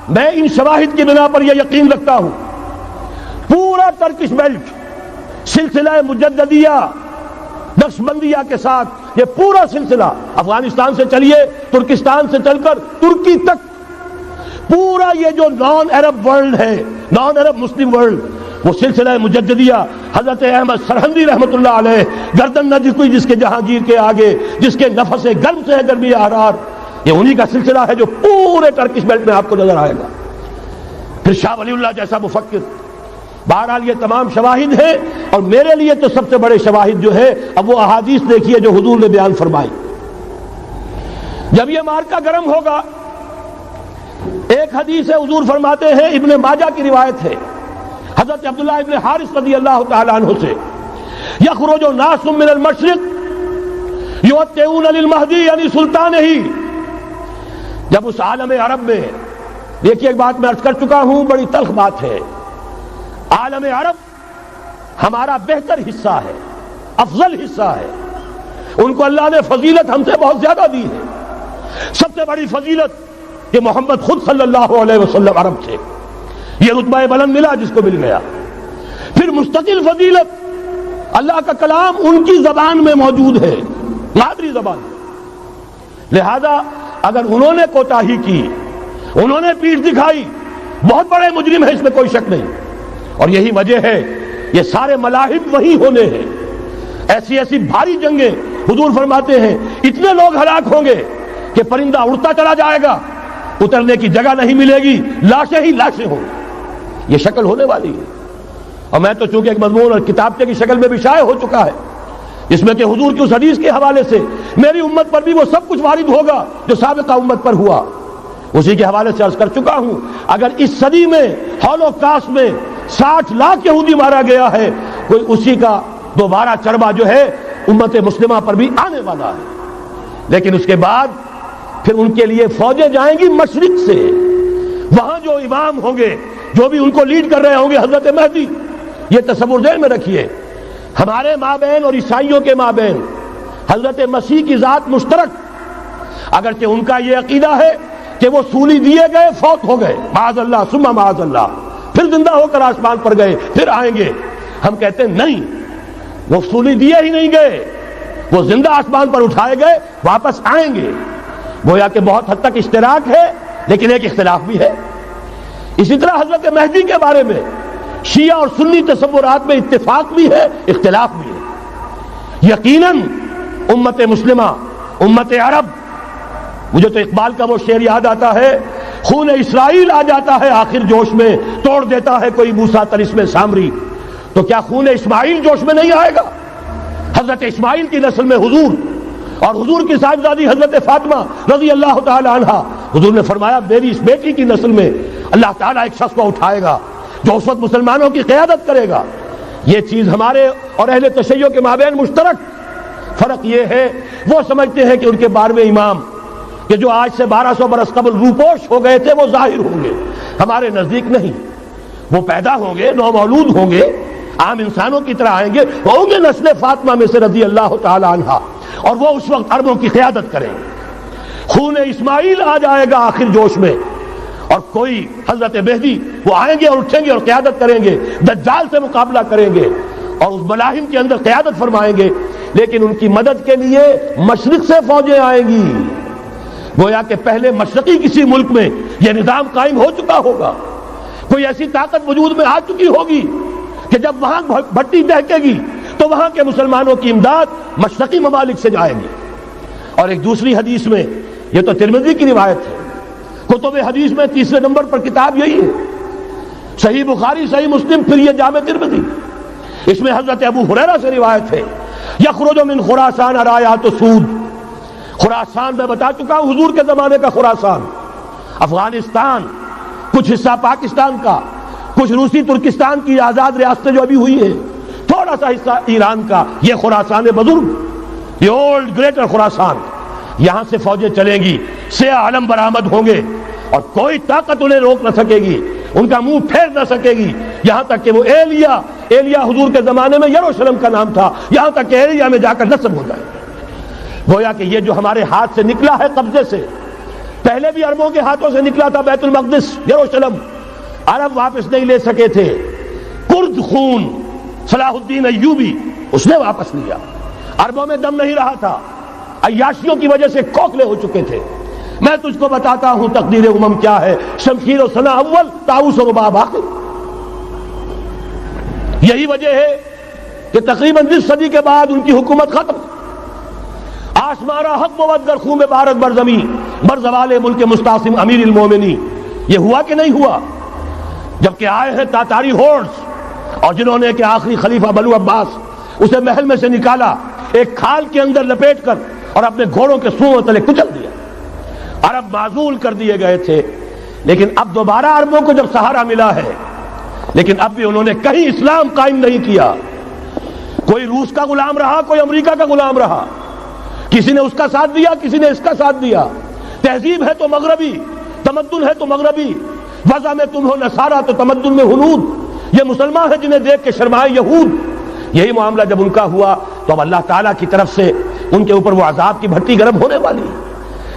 میں ان شواہد کی بنا پر یہ یقین رکھتا ہوں پورا ٹرکش بیلٹ سلسلہ مجددیہ نقشبندیہ کے ساتھ یہ پورا سلسلہ افغانستان سے چلیے ترکستان سے چل کر ترکی تک پورا یہ جو نان عرب ورلڈ ہے نان عرب مسلم ورلڈ وہ سلسلہ مجددیہ حضرت احمد سرہندی رحمت اللہ علیہ گردن نہ جھکی جس کے جہانگیر کے آگے جس کے نفس گرم سے ہے گرمی احرار یہ انہی کا سلسلہ ہے جو پورے ٹرکش بیلٹ میں آپ کو نظر آئے گا. پھر شاہ ولی اللہ جیسا مفکر. بہرحال یہ تمام شواہد ہیں اور میرے لیے تو سب سے بڑے شواہد جو ہے اب وہ احادیث دیکھیے جو حضور نے بیان فرمائی. جب یہ مارکا گرم ہوگا ایک حدیث ہے حضور فرماتے ہیں ابن ماجہ کی روایت ہے حضرت عبداللہ ابن حارث رضی اللہ تعالی عنہ سے یخرج ناس من المشرق یؤتون للمہدی یعنی سلطان ہی. جب اس عالم عرب میں دیکھیے ایک بات میں عرض کر چکا ہوں بڑی تلخ بات ہے عالم عرب ہمارا بہتر حصہ ہے افضل حصہ ہے ان کو اللہ نے فضیلت ہم سے بہت زیادہ دی ہے. سب سے بڑی فضیلت کہ محمد خود صلی اللہ علیہ وسلم عرب تھے یہ رتبہ بلند ملا جس کو مل گیا. پھر مستقل فضیلت اللہ کا کلام ان کی زبان میں موجود ہے مادری زبان. لہذا اگر انہوں نے کوتاہی کی انہوں نے پیٹھ دکھائی بہت بڑے مجرم ہیں اس میں کوئی شک نہیں. اور یہی وجہ ہے یہ سارے ملاحم وہی ہونے ہیں ایسی ایسی بھاری جنگیں حضور فرماتے ہیں اتنے لوگ ہلاک ہوں گے کہ پرندہ اڑتا چلا جائے گا اترنے کی جگہ نہیں ملے گی لاشیں ہی لاشیں ہوں گی. یہ شکل ہونے والی ہے اور میں تو چونکہ ایک مضمون اور کتابچے کی شکل میں بھی شائع ہو چکا ہے اس میں کہ حضور کی اس حدیث کے حوالے سے میری امت پر بھی وہ سب کچھ وارد ہوگا جو سابقہ امت پر ہوا اسی کے حوالے سے عرض کر چکا ہوں. اگر اس صدی میں ہولوکاسٹ میں 60 لاکھ یہودی مارا گیا ہے کوئی اسی کا دوبارہ چربا جو ہے امت مسلمہ پر بھی آنے والا ہے. لیکن اس کے بعد پھر ان کے لیے فوجیں جائیں گی مشرق سے وہاں جو امام ہوں گے جو بھی ان کو لیڈ کر رہے ہوں گے حضرت مہدی. یہ تصور ذہن میں رکھیے ہمارے مابین اور عیسائیوں کے مابین حضرت مسیح کی ذات مشترک اگرچہ ان کا یہ عقیدہ ہے کہ وہ سولی دیے گئے فوت ہو گئے معاذ اللہ ثم معاذ اللہ پھر زندہ ہو کر آسمان پر گئے پھر آئیں گے. ہم کہتے ہیں نہیں وہ سولی دیے ہی نہیں گئے وہ زندہ آسمان پر اٹھائے گئے واپس آئیں گے. گویا کہ بہت حد تک اشتراک ہے لیکن ایک اختلاف بھی ہے. اسی طرح حضرت مہدی کے بارے میں شیعہ اور سنی تصورات میں اتفاق بھی ہے اختلاف بھی ہے. یقیناً امت مسلمہ امت عرب مجھے تو اقبال کا وہ شعر یاد آتا ہے خون اسرائیل آ جاتا ہے آخر جوش میں توڑ دیتا ہے کوئی موسیٰ طلسم سامری. تو کیا خون اسماعیل جوش میں نہیں آئے گا؟ حضرت اسماعیل کی نسل میں حضور اور حضور کی صاحبزادی حضرت فاطمہ رضی اللہ تعالی عنہا حضور نے فرمایا میری اس بیٹی کی نسل میں اللہ تعالیٰ ایک شخص کو اٹھائے گا جو اس وقت مسلمانوں کی قیادت کرے گا. یہ چیز ہمارے اور اہل تشیع کے مابین مشترک. فرق یہ ہے وہ سمجھتے ہیں کہ ان کے 12ویں امام کہ جو آج سے 1200 برس قبل روپوش ہو گئے تھے وہ ظاہر ہوں گے. ہمارے نزدیک نہیں وہ پیدا ہوں گے نو مولود ہوں گے عام انسانوں کی طرح آئیں گے ہوں گے نسل فاطمہ میں سے رضی اللہ تعالی عنہا اور وہ اس وقت عربوں کی قیادت کریں گے. خون اسماعیل آ جائے گا آخر جوش میں اور کوئی حضرت مہدی وہ آئیں گے اور اٹھیں گے اور قیادت کریں گے دجال سے مقابلہ کریں گے اور اس ملاحم کے اندر قیادت فرمائیں گے. لیکن ان کی مدد کے لیے مشرق سے فوجیں آئیں گی. گویا کہ پہلے مشرقی کسی ملک میں یہ نظام قائم ہو چکا ہوگا کوئی ایسی طاقت وجود میں آ چکی ہوگی کہ جب وہاں بھٹی دہکے گی تو وہاں کے مسلمانوں کی امداد مشرقی ممالک سے جائے گی. اور ایک دوسری حدیث میں یہ تو ترمذی کی روایت ہے کتب حدیث میں 3 نمبر پر کتاب یہی ہے صحیح بخاری صحیح مسلم پھر یہ جامع ترمذی. اس میں حضرت ابو ہریرہ سے روایت ہے یخرج من خراسان رایات سود. خراسان میں بتا چکا ہوں حضور کے زمانے کا خراسان افغانستان کچھ حصہ پاکستان کا کچھ روسی ترکستان کی آزاد ریاستیں جو ابھی ہوئی ہیں تھوڑا سا حصہ ایران کا یہ خراسان بزرگ یہ اولڈ گریٹر خراسان. یہاں سے فوجیں چلیں گی سیاہ علم برآمد ہوں گے اور کوئی طاقت انہیں روک نہ سکے گی ان کا منہ پھیر نہ سکے گی یہاں تک کہ وہ ایلیا حضور کے زمانے میں یروشلم کا نام تھا یہاں تک کہ ایلیا میں جا کر نصب ہو جائے. گویا کہ یہ جو ہمارے ہاتھ سے نکلا ہے قبضے سے پہلے بھی عربوں کے ہاتھوں سے نکلا تھا بیت المقدس یروشلم، عرب واپس نہیں لے سکے تھے۔ کرد خون صلاح الدین ایوبی اس نے واپس لیا، عربوں میں دم نہیں رہا تھا، عیاشیوں کی وجہ سے کھوکھلے ہو چکے تھے۔ میں تجھ کو بتاتا ہوں تقدیر امم کیا ہے، شمشیر و ثنا اول، طاؤس و رباب آخر۔ یہی وجہ ہے کہ تقریباً 20 صدی کے بعد ان کی حکومت ختم۔ آشمارا حق بود گر خون بھارت بر زمین بر زوال ملک مستعصم امیر المومنین۔ یہ ہوا کہ نہیں ہوا؟ جبکہ آئے ہیں تاتاری ہورس، اور جنہوں نے کہ آخری خلیفہ بنو عباس اسے محل میں سے نکالا، ایک کھال کے اندر لپیٹ کر اور اپنے گھوڑوں کے سوؤں تلے کچل دیا۔ عرب معزول کر دیے گئے تھے، لیکن اب دوبارہ عربوں کو جب سہارا ملا ہے، لیکن اب بھی انہوں نے کہیں اسلام قائم نہیں کیا۔ کوئی روس کا غلام رہا، کوئی امریکہ کا غلام رہا، کسی نے اس کا ساتھ دیا، کسی نے اس کا ساتھ دیا۔ تہذیب ہے تو مغربی، تمدن ہے تو مغربی، وضع میں تم ہو نصارہ تو تمدن میں ہنود۔ یہ مسلمان ہیں جنہیں دیکھ کے شرمائے یہود۔ یہی معاملہ جب ان کا ہوا تو اب اللہ تعالیٰ کی طرف سے ان کے اوپر وہ عذاب کی بھٹی گرم ہونے والی ہے۔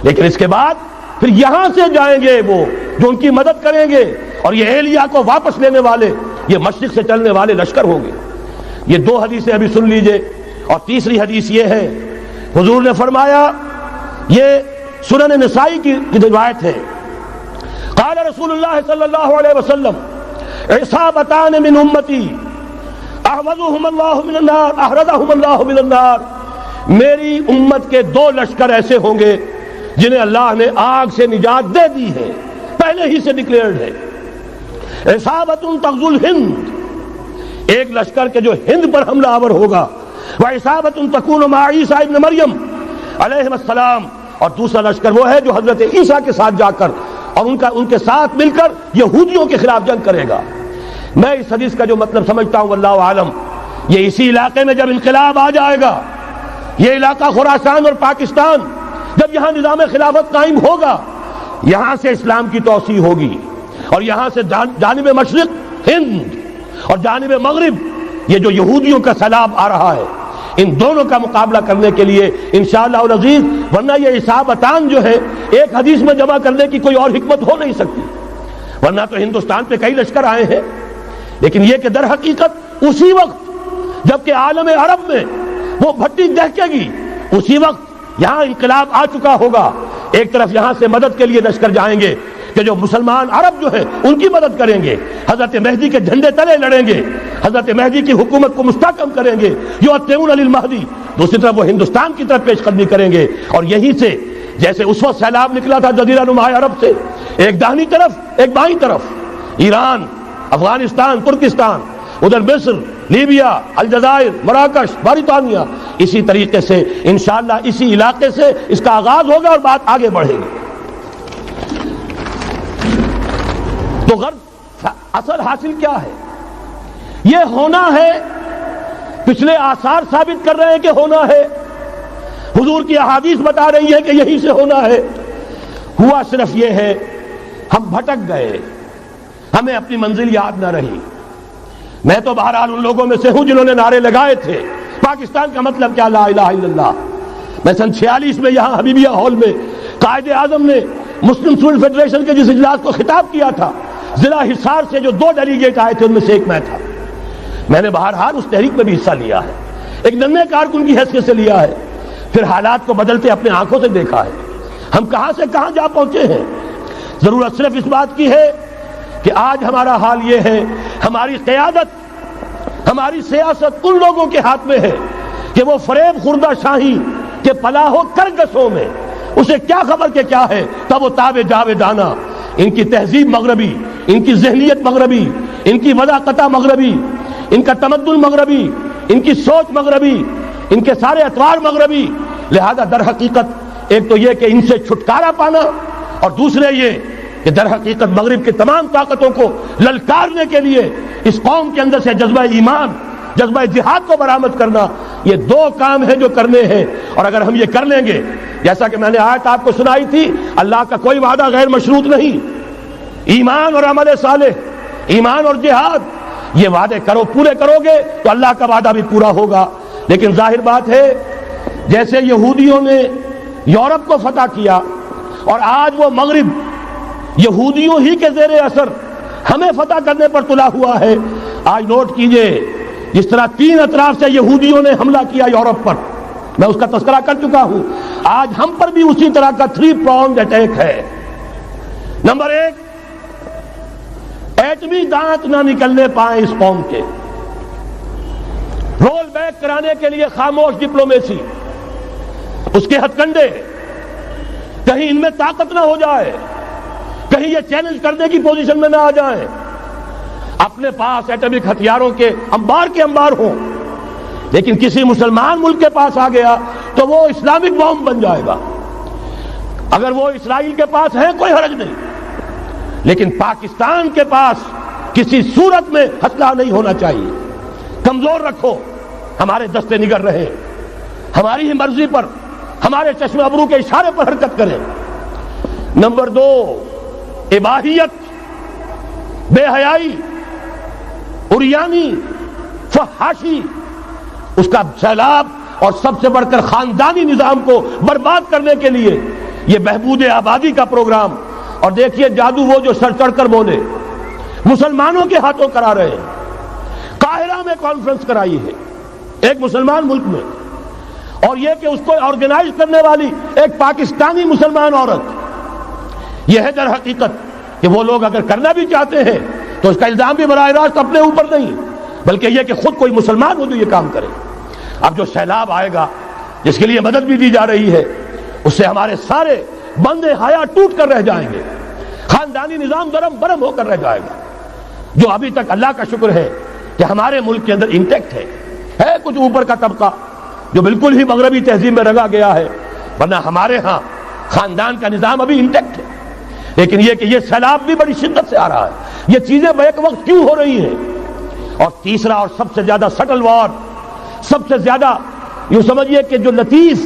لیکن اس کے بعد پھر یہاں سے جائیں گے وہ جو ان کی مدد کریں گے، اور یہ ایلیا کو واپس لینے والے، یہ مشرق سے چلنے والے لشکر ہوں گے۔ یہ 2 حدیثیں ابھی سن لیجئے، اور تیسری حدیث یہ ہے، حضور نے فرمایا، یہ سنن نسائی کی روایت ہے، قال رسول اللہ صلی اللہ علیہ وسلم عصابتان من امتی احوذهم اللہ من النار احرزهم اللہ من النار۔ میری امت کے 2 لشکر ایسے ہوں گے جنہیں اللہ نے آگ سے نجات دے دی ہے، پہلے ہی سے ڈکلیئرڈ ہے۔ عصابت تغزو الہند، ایک لشکر کے جو ہند پر حملہ آور ہوگا، وعصابت تکون مع عیسیٰ ابن مریم علیہ السلام، اور دوسرا لشکر وہ ہے جو حضرت عیسیٰ کے ساتھ جا کر اور ان کے ساتھ مل کر یہودیوں کے خلاف جنگ کرے گا۔ میں اس حدیث کا جو مطلب سمجھتا ہوں واللہ عالم، یہ اسی علاقے میں جب انقلاب آ جائے گا، یہ علاقہ خراسان اور پاکستان، جب یہاں نظام خلافت قائم ہوگا، یہاں سے اسلام کی توسیع ہوگی، اور یہاں سے جانب مشرق ہند اور جانب مغرب یہ جو یہودیوں کا سیلاب آ رہا ہے، ان دونوں کا مقابلہ کرنے کے لیے انشاءاللہ العزیز، ورنہ یہ عصابتان جو ہے ایک حدیث میں جمع کرنے کی کوئی اور حکمت ہو نہیں سکتی، ورنہ تو ہندوستان پہ کئی لشکر آئے ہیں، لیکن یہ کہ در حقیقت اسی وقت جبکہ عالم عرب میں وہ بھٹی دہکے گی، اسی وقت یہاں انقلاب آ چکا ہوگا۔ ایک طرف یہاں سے مدد کے لیے لشکر جائیں گے کہ جو مسلمان عرب جو ہیں ان کی مدد کریں گے، حضرت مہدی کے جھنڈے تلے لڑیں گے، حضرت مہدی کی حکومت کو مستحکم کریں گے، یؤتون للمہدی۔ دوسری طرف وہ ہندوستان کی طرف پیش قدمی کریں گے، اور یہیں سے جیسے اس وقت سیلاب نکلا تھا جزیرہ نما عرب سے، ایک داہنی طرف ایک بائیں طرف، ایران، افغانستان، ترکستان، ادھر مصر، لیبیا، الجزائر، مراکش، باریطانیہ، اسی طریقے سے انشاءاللہ اسی علاقے سے اس کا آغاز ہوگا اور بات آگے بڑھے گی۔ تو غرض اصل حاصل کیا ہے؟ یہ ہونا ہے، پچھلے آثار ثابت کر رہے ہیں کہ ہونا ہے، حضور کی احادیث بتا رہی ہے کہ یہی سے ہونا ہے۔ ہوا صرف یہ ہے ہم بھٹک گئے، ہمیں اپنی منزل یاد نہ رہی۔ میں تو بہرحال ان لوگوں میں سے ہوں جنہوں نے نعرے لگائے تھے پاکستان کا مطلب کیا، لا الہ الا اللہ۔ میں سن 46 میں یہاں حبیبیہ ہال میں قائد اعظم نے مسلم اسٹوڈنٹ فیڈریشن کے جس اجلاس کو خطاب کیا تھا، ضلع حصار سے جو 2 ڈیلیگیٹ آئے تھے ان میں سے ایک میں تھا۔ میں نے بہرحال اس تحریک میں بھی حصہ لیا ہے، ایک ننھے کارکن کی حیثیت سے لیا ہے، پھر حالات کو بدلتے اپنے آنکھوں سے دیکھا ہے، ہم کہاں سے کہاں جا پہنچے ہیں۔ ضرورت صرف اس بات کی ہے کہ آج ہمارا حال یہ ہے، ہماری قیادت، ہماری سیاست ان لوگوں کے ہاتھ میں ہے کہ وہ فریب خوردہ شاہی کے پلاح و کرگسوں میں اسے کیا خبر کہ کیا ہے، تب وہ تاب جاویدانہ، ان کی تہذیب مغربی، ان کی ذہنیت مغربی، ان کی وضاقتہ مغربی، ان کا تمدن مغربی، ان کی سوچ مغربی، ان کے سارے اطوار مغربی۔ لہذا در حقیقت ایک تو یہ کہ ان سے چھٹکارا پانا، اور دوسرے یہ کہ در حقیقت مغرب کی تمام طاقتوں کو للکارنے کے لیے اس قوم کے اندر سے جذبہ ایمان، جذبہ جہاد کو برآمد کرنا، یہ 2 کام ہیں جو کرنے ہیں۔ اور اگر ہم یہ کر لیں گے، جیسا کہ میں نے آیت آپ کو سنائی تھی، اللہ کا کوئی وعدہ غیر مشروط نہیں، ایمان اور عمل صالح، ایمان اور جہاد، یہ وعدے پورے کرو گے تو اللہ کا وعدہ بھی پورا ہوگا۔ لیکن ظاہر بات ہے جیسے یہودیوں نے یورپ کو فتح کیا، اور آج وہ مغرب یہودیوں ہی کے زیر اثر ہمیں فتح کرنے پر تلا ہوا ہے. آج نوٹ کیجئے جس طرح 3 اطراف سے یہودیوں نے حملہ کیا یورپ پر، میں اس کا تذکرہ کر چکا ہوں، آج ہم پر بھی اسی طرح کا 3 pronged اٹیک ہے. نمبر 1، ایٹمی دانت نہ نکلنے پائیں اس قوم کے، رول بیک کرانے کے لیے خاموش ڈپلومیسی، اس کے ہتھ کنڈے، کہیں ان میں طاقت نہ ہو جائے، کہیں یہ چیلنج کرنے کی پوزیشن میں نہ آ جائیں، اپنے پاس ایٹمک ہتھیاروں کے انبار ہوں، لیکن کسی مسلمان ملک کے پاس آ گیا تو وہ اسلامک بام بن جائے گا. اگر وہ اسرائیل کے پاس ہے کوئی حرج نہیں، لیکن پاکستان کے پاس کسی صورت میں ہتھیار نہیں ہونا چاہیے. کمزور رکھو، ہمارے دستے نگر رہے، ہماری ہی مرضی پر، ہمارے چشم ابرو کے اشارے پر حرکت کریں. نمبر 2، اباحیت، بے حیائی، عریانی، فحاشی، اس کا سیلاب، اور سب سے بڑھ کر خاندانی نظام کو برباد کرنے کے لیے یہ بہبود آبادی کا پروگرام. اور دیکھیے جادو وہ جو سر چڑھ کر بولے، مسلمانوں کے ہاتھوں کرا رہے ہیں. قاہرہ میں کانفرنس کرائی ہے ایک مسلمان ملک میں، اور یہ کہ اس کو آرگنائز کرنے والی ایک پاکستانی مسلمان عورت. یہ ہے در حقیقت کہ وہ لوگ اگر کرنا بھی چاہتے ہیں تو اس کا الزام بھی براہ راست اپنے اوپر نہیں، بلکہ یہ کہ خود کوئی مسلمان ہو جو یہ کام کرے. اب جو سیلاب آئے گا جس کے لیے مدد بھی دی جا رہی ہے، اس سے ہمارے سارے بندے حیا ٹوٹ کر رہ جائیں گے، خاندانی نظام درم برم ہو کر رہ جائے گا. جو ابھی تک اللہ کا شکر ہے کہ ہمارے ملک کے اندر انٹیکٹ ہے کچھ اوپر کا طبقہ جو بالکل ہی مغربی تہذیب میں رگا گیا ہے، ورنہ ہمارے ہاں خاندان کا نظام ابھی انٹیکٹ ہے. لیکن یہ کہ یہ سیلاب بھی بڑی شدت سے آ رہا ہے، یہ چیزیں بیک وقت کیوں ہو رہی ہیں. اور تیسرا اور سب سے زیادہ سٹل وار، سب سے زیادہ یوں سمجھیے کہ جو لطیف،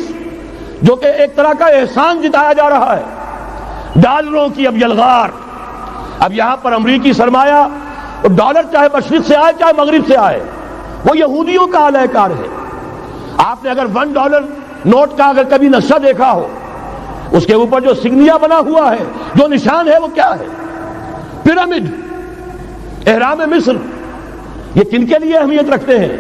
جو کہ ایک طرح کا احسان جتایا جا رہا ہے، ڈالروں کی اب یلغار. اب یہاں پر امریکی سرمایہ، ڈالر چاہے مشرق سے آئے چاہے مغرب سے آئے، وہ یہودیوں کا اعلی کار ہے. آپ نے اگر $1 نوٹ کا اگر کبھی نقشہ دیکھا ہو، اس کے اوپر جو سگنیا بنا ہوا ہے، جو نشان ہے، وہ کیا ہے؟ پیرامڈ، احرام مصر. یہ کن کے لیے اہمیت رکھتے ہیں؟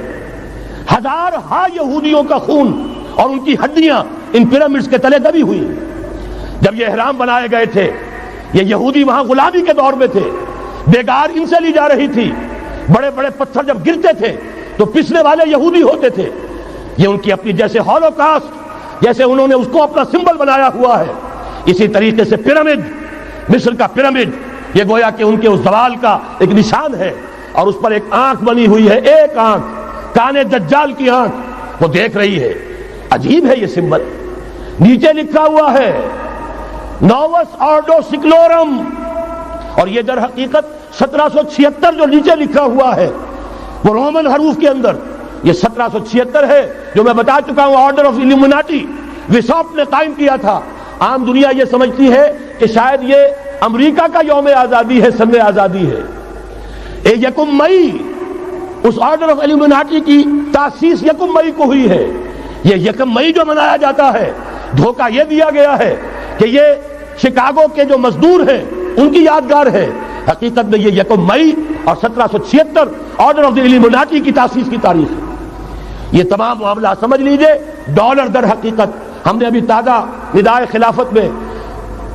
ہزار یہودیوں کا خون اور ان کی ہڈیاں ان پیرامڈز کے تلے دبی ہوئی. جب یہ احرام بنائے گئے تھے، یہ یہودی وہاں غلامی کے دور میں تھے، بیگار ان سے لی جا رہی تھی. بڑے بڑے پتھر جب گرتے تھے تو پسنے والے یہودی ہوتے تھے. یہ ان کی اپنی جیسے ہولوکاسٹ، جیسے انہوں نے اس کو اپنا سمبل بنایا ہوا ہے، اسی طریقے سے پیرامڈ، مصر کا پیرامڈ، یہ گویا کہ ان کے اس زوال کا ایک نشان ہے. اور اس پر ایک آنکھ بنی ہوئی ہے، ایک آنکھ، کانے دجال کی آنکھ، وہ دیکھ رہی ہے. عجیب ہے یہ سمبل. نیچے لکھا ہوا ہے نووس آرڈو سکلورم، اور یہ در حقیقت 1776 جو نیچے لکھا ہوا ہے وہ رومن حروف کے اندر یہ 1776 ہے، جو میں بتا چکا ہوں آرڈر آف ایلومیناٹی وساپ نے قائم کیا تھا. عام دنیا یہ سمجھتی ہے کہ شاید یہ امریکہ کا یوم آزادی ہے، سن آزادی ہے. 1 مئی اس آرڈر آف ایلومیناٹی کی تاسیس 1 مئی کو ہوئی ہے. یہ 1 مئی جو منایا جاتا ہے، دھوکہ یہ دیا گیا ہے کہ یہ شکاگو کے جو مزدور ہیں ان کی یادگار ہے. حقیقت میں یہ 1 مئی اور 1776 آرڈر آف دی ایلومیناٹی کی تاسیس کی تاریخ ہے. یہ تمام معاملہ سمجھ لیجئے. ڈالر در حقیقت ہم نے ابھی تازہ ندائے خلافت میں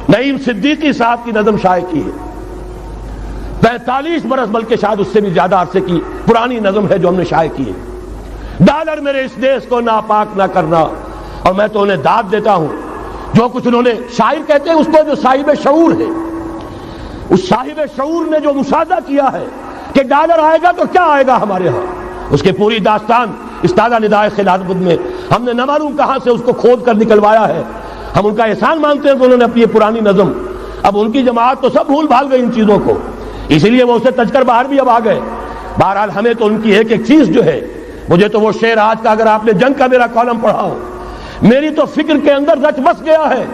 نعیم صدیقی صاحب کی نظم شائع کی ہے. 45 برس بلکہ شاید اس سے بھی زیادہ عرصے کی پرانی نظم ہے جو ہم نے شائع کی ہے. ڈالر میرے اس دیش کو ناپاک نہ کرنا. اور میں تو انہیں داد دیتا ہوں، جو کچھ انہوں نے، شاعر کہتے ہیں اس کو جو صاحب شعور ہے، اس صاحب شعور نے جو مشاہدہ کیا ہے کہ ڈالر آئے گا تو کیا آئے گا ہمارے ہاں، اس کے پوری داستان اس تازہ ندائے خلافت میں ہم نے نہ معلوم کہاں سے اس کو کھود کر نکلوایا ہے. ہم ان کا احسان مانتے ہیں کہ انہوں نے اپنی یہ پرانی نظم، اب ان کی جماعت تو سب بھول بھال گئی ان چیزوں کو، اسی لیے وہ اسے تج کر باہر بھی اب آ گئے. بہرحال ہمیں تو ان کی ایک ایک چیز جو ہے، مجھے تو وہ شعر آج کا اگر آپ نے جنگ کا میرا کالم پڑھا ہو، میری تو فکر کے اندر رچ بس گیا ہے.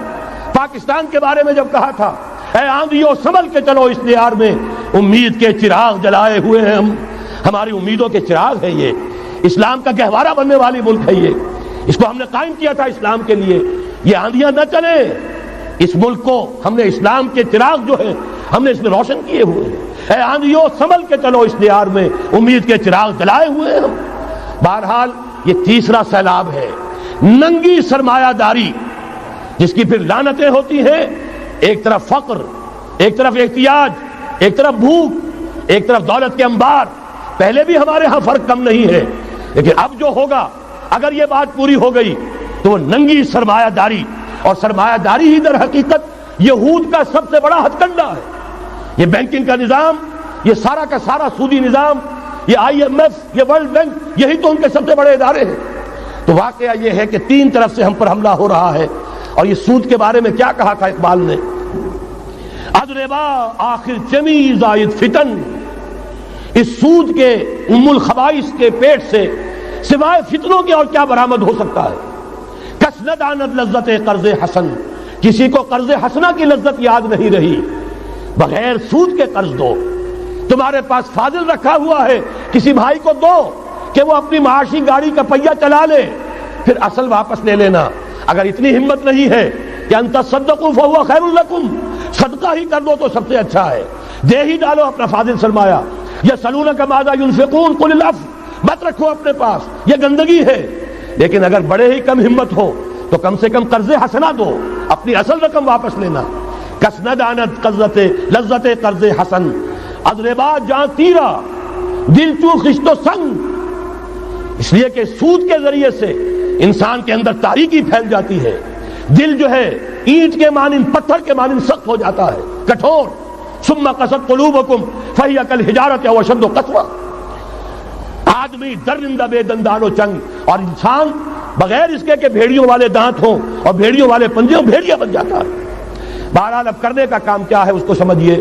پاکستان کے بارے میں جب کہا تھا، اے آندھیوں سنبھل کے چلو اس دیار میں، امید کے چراغ جلائے ہوئے ہیں ہم، ہماری امیدوں کے چراغ ہے یہ، اسلام کا گہوارہ بننے والی ملک ہے یہ، اس کو ہم نے قائم کیا تھا اسلام کے لیے. یہ آندھیاں نہ چلیں، اس ملک کو ہم نے اسلام کے چراغ جو ہے ہم نے اس میں روشن کیے ہوئے ہیں. اے آندھیوں سنبھل کے چلو اس دیار میں، امید کے چراغ جلائے ہوئے ہیں ہم. بہرحال یہ تیسرا سیلاب ہے، ننگی سرمایہ داری، جس کی پھر لعنتیں ہوتی ہیں. ایک طرف فقر، ایک طرف احتیاج، ایک طرف بھوک، ایک طرف دولت کے انبار. پہلے بھی ہمارے ہاں فرق کم نہیں ہے، لیکن اب جو ہوگا اگر یہ بات پوری ہو گئی تو وہ ننگی سرمایہ داری، اور سرمایہ داری ہی در حقیقت یہود کا سب سے بڑا ہتھ کنڈا ہے. یہ بینکنگ کا نظام، یہ سارا کا سارا سودی نظام، یہ IMF، یہ ورلڈ بینک، یہی تو ان کے سب سے بڑے ادارے ہیں. تو واقعہ یہ ہے کہ تین طرف سے ہم پر حملہ ہو رہا ہے. اور یہ سود کے بارے میں کیا کہا تھا اقبال نے؟ اضربا آخر چمی زائد فتن، اس سود کے ام الخبائث کے پیٹ سے سوائے فتنوں کے اور کیا برآمد ہو سکتا ہے؟ کس ندانت لذت قرض حسن، کسی کو قرض حسنہ کی لذت یاد نہیں رہی. بغیر سود کے قرض دو. تمہارے پاس فاضل رکھا ہوا ہے، کسی بھائی کو دو کہ وہ اپنی معاشی گاڑی کا پہیہ چلا لے، پھر اصل واپس لے لینا. اگر اتنی ہمت نہیں ہے کہ ان تصدقوا فهو خیر لکم، صدقہ ہی کر دو تو سب سے اچھا ہے، دے ہی ڈالو اپنا فاضل سرمایہ. یسألونک ماذا ينفقون قل العفو، مت رکھو اپنے پاس، یہ گندگی ہے. لیکن اگر بڑے ہی کم ہمت ہو تو کم سے کم قرض حسنہ دو، اپنی اصل رقم واپس لینا. کسند آنت لذت قرض حسن، اضربا جاں تیرا دل چو خشت و سنگ. اس لیے کہ سود کے ذریعے سے انسان کے اندر تاریکی پھیل جاتی ہے. دل جو ہے اینٹ کے مانند، پتھر کے مانند سخت ہو جاتا ہے، کٹھور. ثم قست قلوبکم فہی کالحجارۃ او اشد قسوہ. آدمی درندہ بے دندان و چنگ، اور انسان بغیر اس کے کہ بھیڑیوں والے دانت ہوں اور بھیڑیوں والے پنجے ہوں، بھیڑیا بن جاتا ہے. بہرحال اب کرنے کا کام کیا ہے اس کو سمجھیے.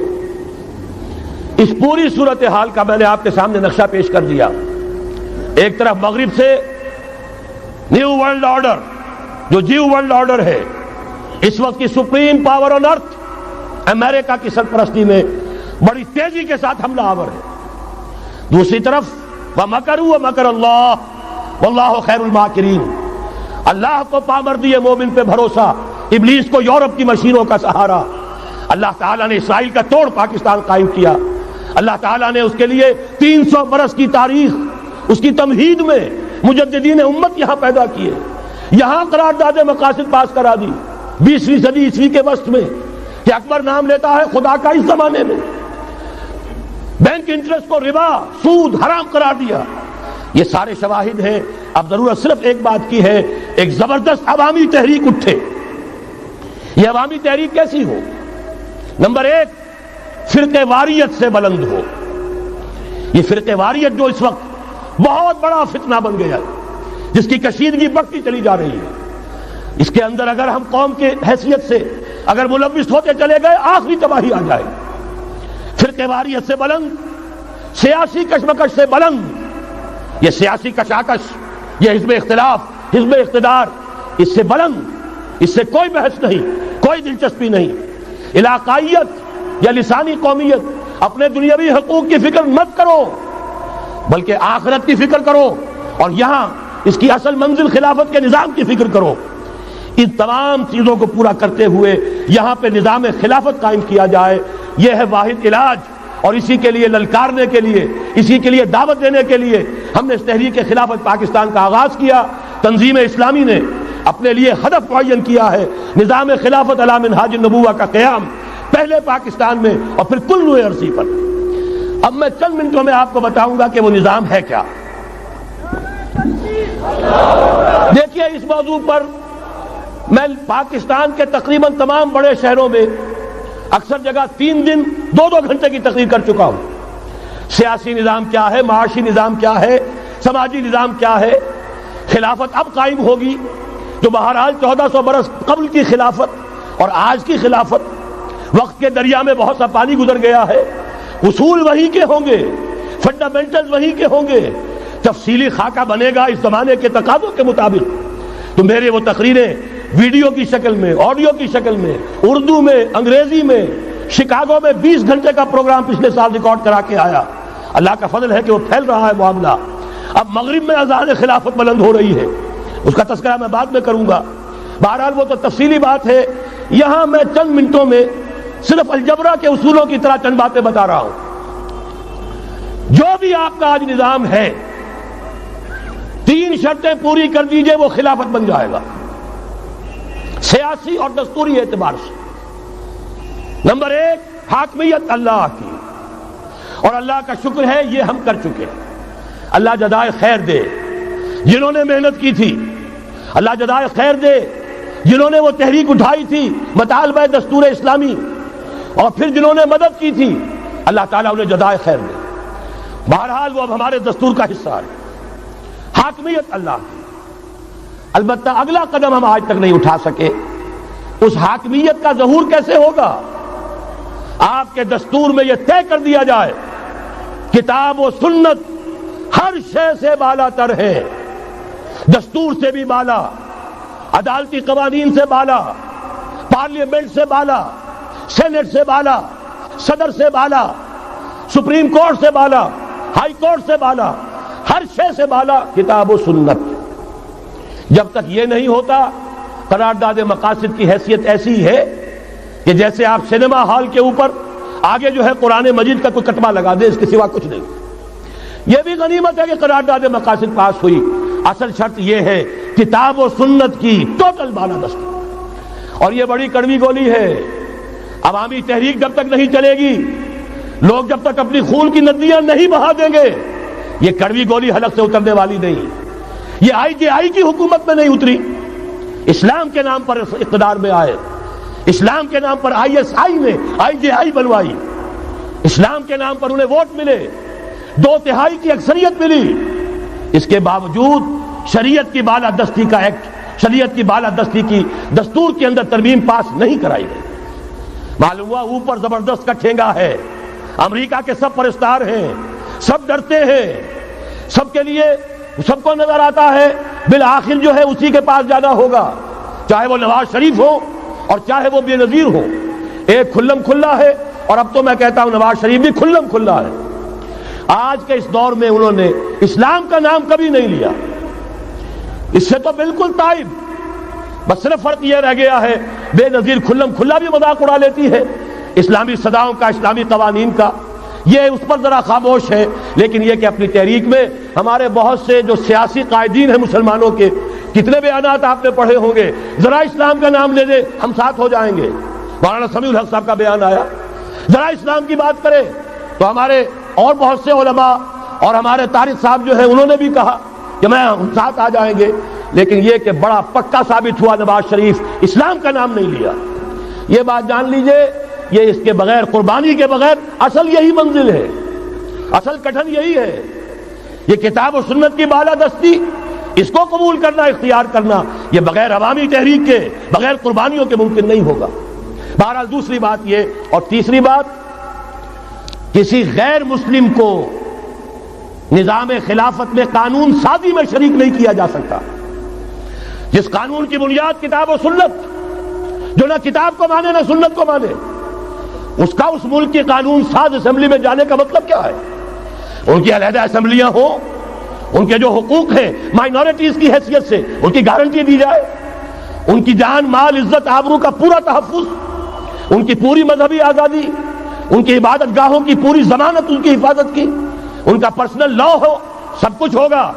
اس پوری صورتحال کا میں نے آپ کے سامنے نقشہ پیش کر دیا. ایک طرف مغرب سے نیو ورلڈ آرڈر، جو جیو ورلڈ آرڈر ہے، اس وقت کی سپریم پاور آن ارتھ، امریکہ کی سرپرستی میں بڑی تیزی کے ساتھ حملہ آور ہے. دوسری طرف وَمَكَرُوا وَمَكَرَ اللَّهُ وَاللَّهُ خَيْرُ الْمَاكِرِينَ، اللہ کو پامردی مومن پہ بھروسہ، ابلیس کو یورپ کی مشینوں کا سہارا. اللہ تعالیٰ نے اسرائیل کا توڑ پاکستان قائم کیا. اللہ تعالیٰ نے اس کے لیے 300 برس کی تاریخ، اس کی تمہید میں مجددین امت یہاں پیدا کیے، یہاں قرارداد مقاصد پاس کرا دی 20ویں صدی عیسوی کے وسط میں، کہ اکبر نام لیتا ہے خدا کا اس زمانے میں. بینک انٹرسٹ کو ربا، سود حرام قرار دیا. یہ سارے شواہد ہیں. اب ضرورت صرف ایک بات کی ہے، ایک زبردست عوامی تحریک اٹھے. یہ عوامی تحریک کیسی ہو؟ نمبر 1، فرقہ واریت سے بلند ہو. یہ فرقہ واریت جو اس وقت بہت بڑا فتنہ بن گیا ہے، جس کی کشیدگی بڑھتی چلی جا رہی ہے، اس کے اندر اگر ہم قوم کی حیثیت سے اگر ملوث ہوتے چلے گئے، آخری تباہی آ جائے. فرقہ واریت سے بلند، سیاسی کشمکش سے بلند. یہ سیاسی کشاکش، یہ حزب اختلاف، حزب اقتدار، اس سے بلند، اس سے کوئی بحث نہیں، کوئی دلچسپی نہیں. علاقائیت یا لسانی قومیت، اپنے دنیاوی حقوق کی فکر مت کرو، بلکہ آخرت کی فکر کرو، اور یہاں اس کی اصل منزل خلافت کے نظام کی فکر کرو. ان تمام چیزوں کو پورا کرتے ہوئے یہاں پہ نظام خلافت قائم کیا جائے. یہ ہے واحد علاج، اور اسی کے لیے للکارنے کے لیے، اسی کے لیے دعوت دینے کے لیے ہم نے اس تحریک خلافت پاکستان کا آغاز کیا. تنظیم اسلامی نے اپنے لیے ہدف معین کیا ہے، نظام خلافت علی منہاج النبوہ کا قیام، پہلے پاکستان میں اور پھر کل نوع عرصی پر. اب میں چند منٹوں میں آپ کو بتاؤں گا کہ وہ نظام ہے کیا. دیکھیے، اس موضوع پر میں پاکستان کے تقریباً تمام بڑے شہروں میں اکثر جگہ 3 دن 2 گھنٹے کی تقریر کر چکا ہوں. سیاسی نظام کیا ہے، معاشی نظام کیا ہے، سماجی نظام کیا ہے. خلافت اب قائم ہوگی، جو بہرحال 1400 برس قبل کی خلافت اور آج کی خلافت، وقت کے دریا میں بہت سا پانی گزر گیا ہے. اصول وہی کے ہوں گے، فنڈامنٹلز وہی کے ہوں گے، تفصیلی خاکہ بنے گا اس زمانے کے تقاضوں کے مطابق. تو میرے وہ تقریریں ویڈیو کی شکل میں، آڈیو کی شکل میں، اردو میں، انگریزی میں، شکاگو میں 20 گھنٹے کا پروگرام پچھلے سال ریکارڈ کرا کے آیا. اللہ کا فضل ہے کہ وہ پھیل رہا ہے معاملہ. اب مغرب میں اذان خلافت بلند ہو رہی ہے، اس کا تذکرہ میں بعد میں کروں گا. بہرحال وہ تو تفصیلی بات ہے. یہاں میں چند منٹوں میں صرف الجبرا کے اصولوں کی طرح چند باتیں بتا رہا ہوں. جو بھی آپ کا آج نظام ہے 3 شرطیں پوری کر دیجئے وہ خلافت بن جائے گا سیاسی اور دستوری اعتبار سے. نمبر 1 حاکمیت اللہ کی، اور اللہ کا شکر ہے یہ ہم کر چکے. اللہ جزائے خیر دے جنہوں نے محنت کی تھی، اللہ جزائے خیر دے جنہوں نے وہ تحریک اٹھائی تھی مطالبہ دستور اسلامی، اور پھر جنہوں نے مدد کی تھی، اللہ تعالیٰ انہیں جزائے خیر دے. بہرحال وہ اب ہمارے دستور کا حصہ ہے. حاکمیت اللہ کی. البتہ اگلا قدم ہم آج تک نہیں اٹھا سکے. اس حاکمیت کا ظہور کیسے ہوگا؟ آپ کے دستور میں یہ طے کر دیا جائے کتاب و سنت ہر شے سے بالا تر ہے، دستور سے بھی بالا، عدالتی قوانین سے بالا، پارلیمنٹ سے بالا، سینٹ سے بالا، صدر سے بالا، سپریم کورٹ سے بالا، ہائی کورٹ سے بالا، ہر شے سے بالا کتاب و سنت. جب تک یہ نہیں ہوتا قرارداد مقاصد کی حیثیت ایسی ہے کہ جیسے آپ سینما ہال کے اوپر آگے جو ہے قرآن مجید کا کوئی کتبہ لگا دے، اس کے سوا کچھ نہیں. یہ بھی غنیمت ہے کہ قرارداد مقاصد پاس ہوئی. اصل شرط یہ ہے کتاب و سنت کی ٹوٹل بالادستی. اور یہ بڑی کڑوی گولی ہے. عوامی تحریک جب تک نہیں چلے گی، لوگ جب تک اپنی خون کی ندیاں نہیں بہا دیں گے، یہ کڑوی گولی حلق سے اترنے والی نہیں. یہ IJI کی حکومت میں نہیں اتری، اسلام کے نام پر اقتدار میں آئے، اسلام کے نام پر ISI نے IJI بنوائی، اسلام کے نام پر انہیں ووٹ ملے، 2/3 کی اکثریت ملی. اس کے باوجود شریعت کی بالادستی کا ایکٹ، شریعت کی بالادستی کی دستور کے اندر ترمیم پاس نہیں کرائی گئی. معلوم ہوا اوپر زبردست کا ٹھینگا ہے، امریکہ کے سب پرستار ہیں، سب ڈرتے ہیں، سب کے لیے سب کو نظر آتا ہے بالآخر جو ہے اسی کے پاس جانا ہوگا، چاہے وہ نواز شریف ہو اور چاہے وہ بے نظیر ہو. ایک کھلم کھلا ہے، اور اب تو میں کہتا ہوں نواز شریف بھی کھلم کھلا ہے. آج کے اس دور میں انہوں نے اسلام کا نام کبھی نہیں لیا، اس سے تو بالکل تائب. بس صرف فرق یہ رہ گیا ہے بے نظیر کھلم کھلا بھی مذاق اڑا لیتی ہے اسلامی صداؤں کا، اسلامی قوانین کا. یہ اس پر ذرا خاموش ہے. لیکن یہ کہ اپنی تحریک میں ہمارے بہت سے جو سیاسی قائدین ہیں مسلمانوں کے، کتنے بیانات آپ نے پڑھے ہوں گے، ذرا اسلام کا نام لے دے ہم ساتھ ہو جائیں گے. مولانا سمیع الحق صاحب کا بیان آیا، ذرا اسلام کی بات کرے تو ہمارے اور بہت سے علماء اور ہمارے طارق صاحب جو ہے انہوں نے بھی کہا کہ میں ہم ساتھ آ جائیں گے. لیکن یہ کہ بڑا پکا ثابت ہوا نواز شریف اسلام کا نام نہیں لیا. یہ بات جان لیجئے، یہ اس کے بغیر، قربانی کے بغیر اصل یہی منزل ہے، اصل کٹھن یہی ہے. یہ کتاب و سنت کی بالادستی، اس کو قبول کرنا، اختیار کرنا، یہ بغیر عوامی تحریک کے، بغیر قربانیوں کے ممکن نہیں ہوگا. بہرحال دوسری بات یہ، اور تیسری بات، کسی غیر مسلم کو نظام خلافت میں قانون سازی میں شریک نہیں کیا جا سکتا. جس قانون کی بنیاد کتاب و سنت، جو نہ کتاب کو مانے نہ سنت کو مانے، اس کا اس ملک کی قانون ساز اسمبلی میں جانے کا مطلب کیا ہے؟ ان کی علیحدہ اسمبلیاں ہوں، ان کے جو حقوق ہیں مائنورٹیز کی حیثیت سے ان کی گارنٹی دی جائے، ان کی جان، مال، عزت، آبرو کا پورا تحفظ، ان کی پوری مذہبی آزادی، ان کی عبادت گاہوں کی پوری ضمانت، ان کی حفاظت کی، ان کا پرسنل لا ہو، سب کچھ ہوگا.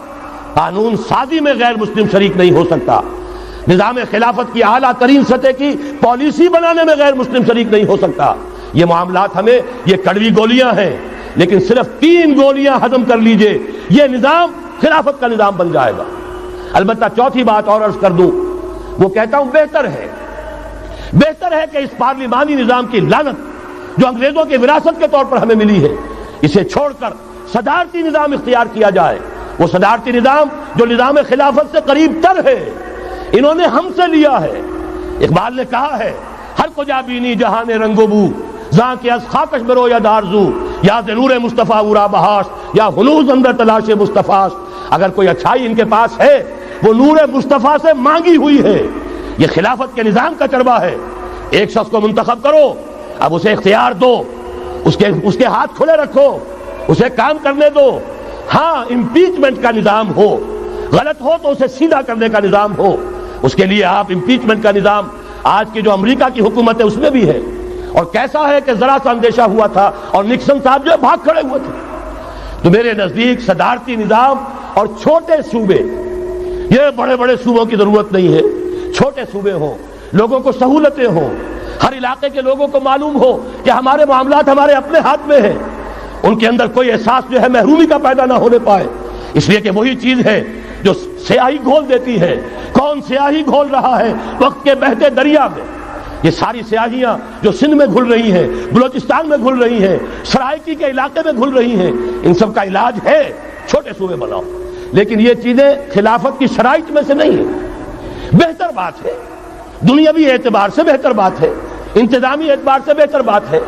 قانون سازی میں غیر مسلم شریک نہیں ہو سکتا. نظام خلافت کی اعلیٰ ترین سطح کی پالیسی بنانے میں غیر مسلم شریک نہیں ہو سکتا. یہ معاملات ہمیں، یہ کڑوی گولیاں ہیں، لیکن صرف 3 گولیاں ہضم کر لیجئے، یہ نظام خلافت کا نظام بن جائے گا. البتہ چوتھی بات اور عرض کر دوں، وہ کہتا ہوں بہتر ہے کہ اس پارلیمانی نظام کی لعنت جو انگریزوں کی وراثت کے طور پر ہمیں ملی ہے، اسے چھوڑ کر صدارتی نظام اختیار کیا جائے. وہ صدارتی نظام جو نظام خلافت سے قریب تر ہے، انہوں نے ہم سے لیا ہے. اقبال نے کہا ہے، ہر کجا بینی جہان رنگ و بو، زاں کے از خاکش برو یا دارزو، یا نور مصطفیٰ اورا بہاش، یا ہنوز اندر تلاش مصطفیٰ. اگر کوئی اچھائی ان کے پاس ہے وہ نور مصطفیٰ سے مانگی ہوئی ہے. یہ خلافت کے نظام کا چربا ہے. ایک شخص کو منتخب کرو، اب اسے اختیار دو، اس کے ہاتھ کھلے رکھو، اسے کام کرنے دو. ہاں، امپیچمنٹ کا نظام ہو، غلط ہو تو اسے سیدھا کرنے کا نظام ہو. اس کے لیے آپ امپیچمنٹ کا نظام آج کی جو امریکہ کی حکومت ہے اس میں بھی ہے. اور کیسا ہے کہ ذرا سا اندیشہ ہوا تھا اور نکسن صاحب جو ہے بھاگ کھڑے ہوئے تھے. تو میرے نزدیک صدارتی نظام اور چھوٹے صوبے، یہ بڑے بڑے صوبوں کی ضرورت نہیں ہے، چھوٹے صوبے ہوں، لوگوں کو سہولتیں ہوں، ہر علاقے کے لوگوں کو معلوم ہو کہ ہمارے معاملات ہمارے اپنے ہاتھ میں ہیں، ان کے اندر کوئی احساس جو ہے محرومی کا پیدا نہ ہونے پائے. اس لیے کہ وہی چیز ہے جو سیاہی گھول دیتی ہے. کون سیاہی گھول رہا ہے وقت کے بہتے دریا میں؟ یہ ساری سیاہیاں جو سندھ میں گھل رہی ہیں، بلوچستان میں گھل رہی ہیں، سرائکی کے علاقے میں گھل رہی ہیں، ان سب کا علاج ہے چھوٹے صوبے بناؤ. لیکن یہ چیزیں خلافت کی شرائط میں سے نہیں ہیں. بہتر بات ہے، دنیاوی اعتبار سے بہتر بات ہے، انتظامی اعتبار سے بہتر بات ہے.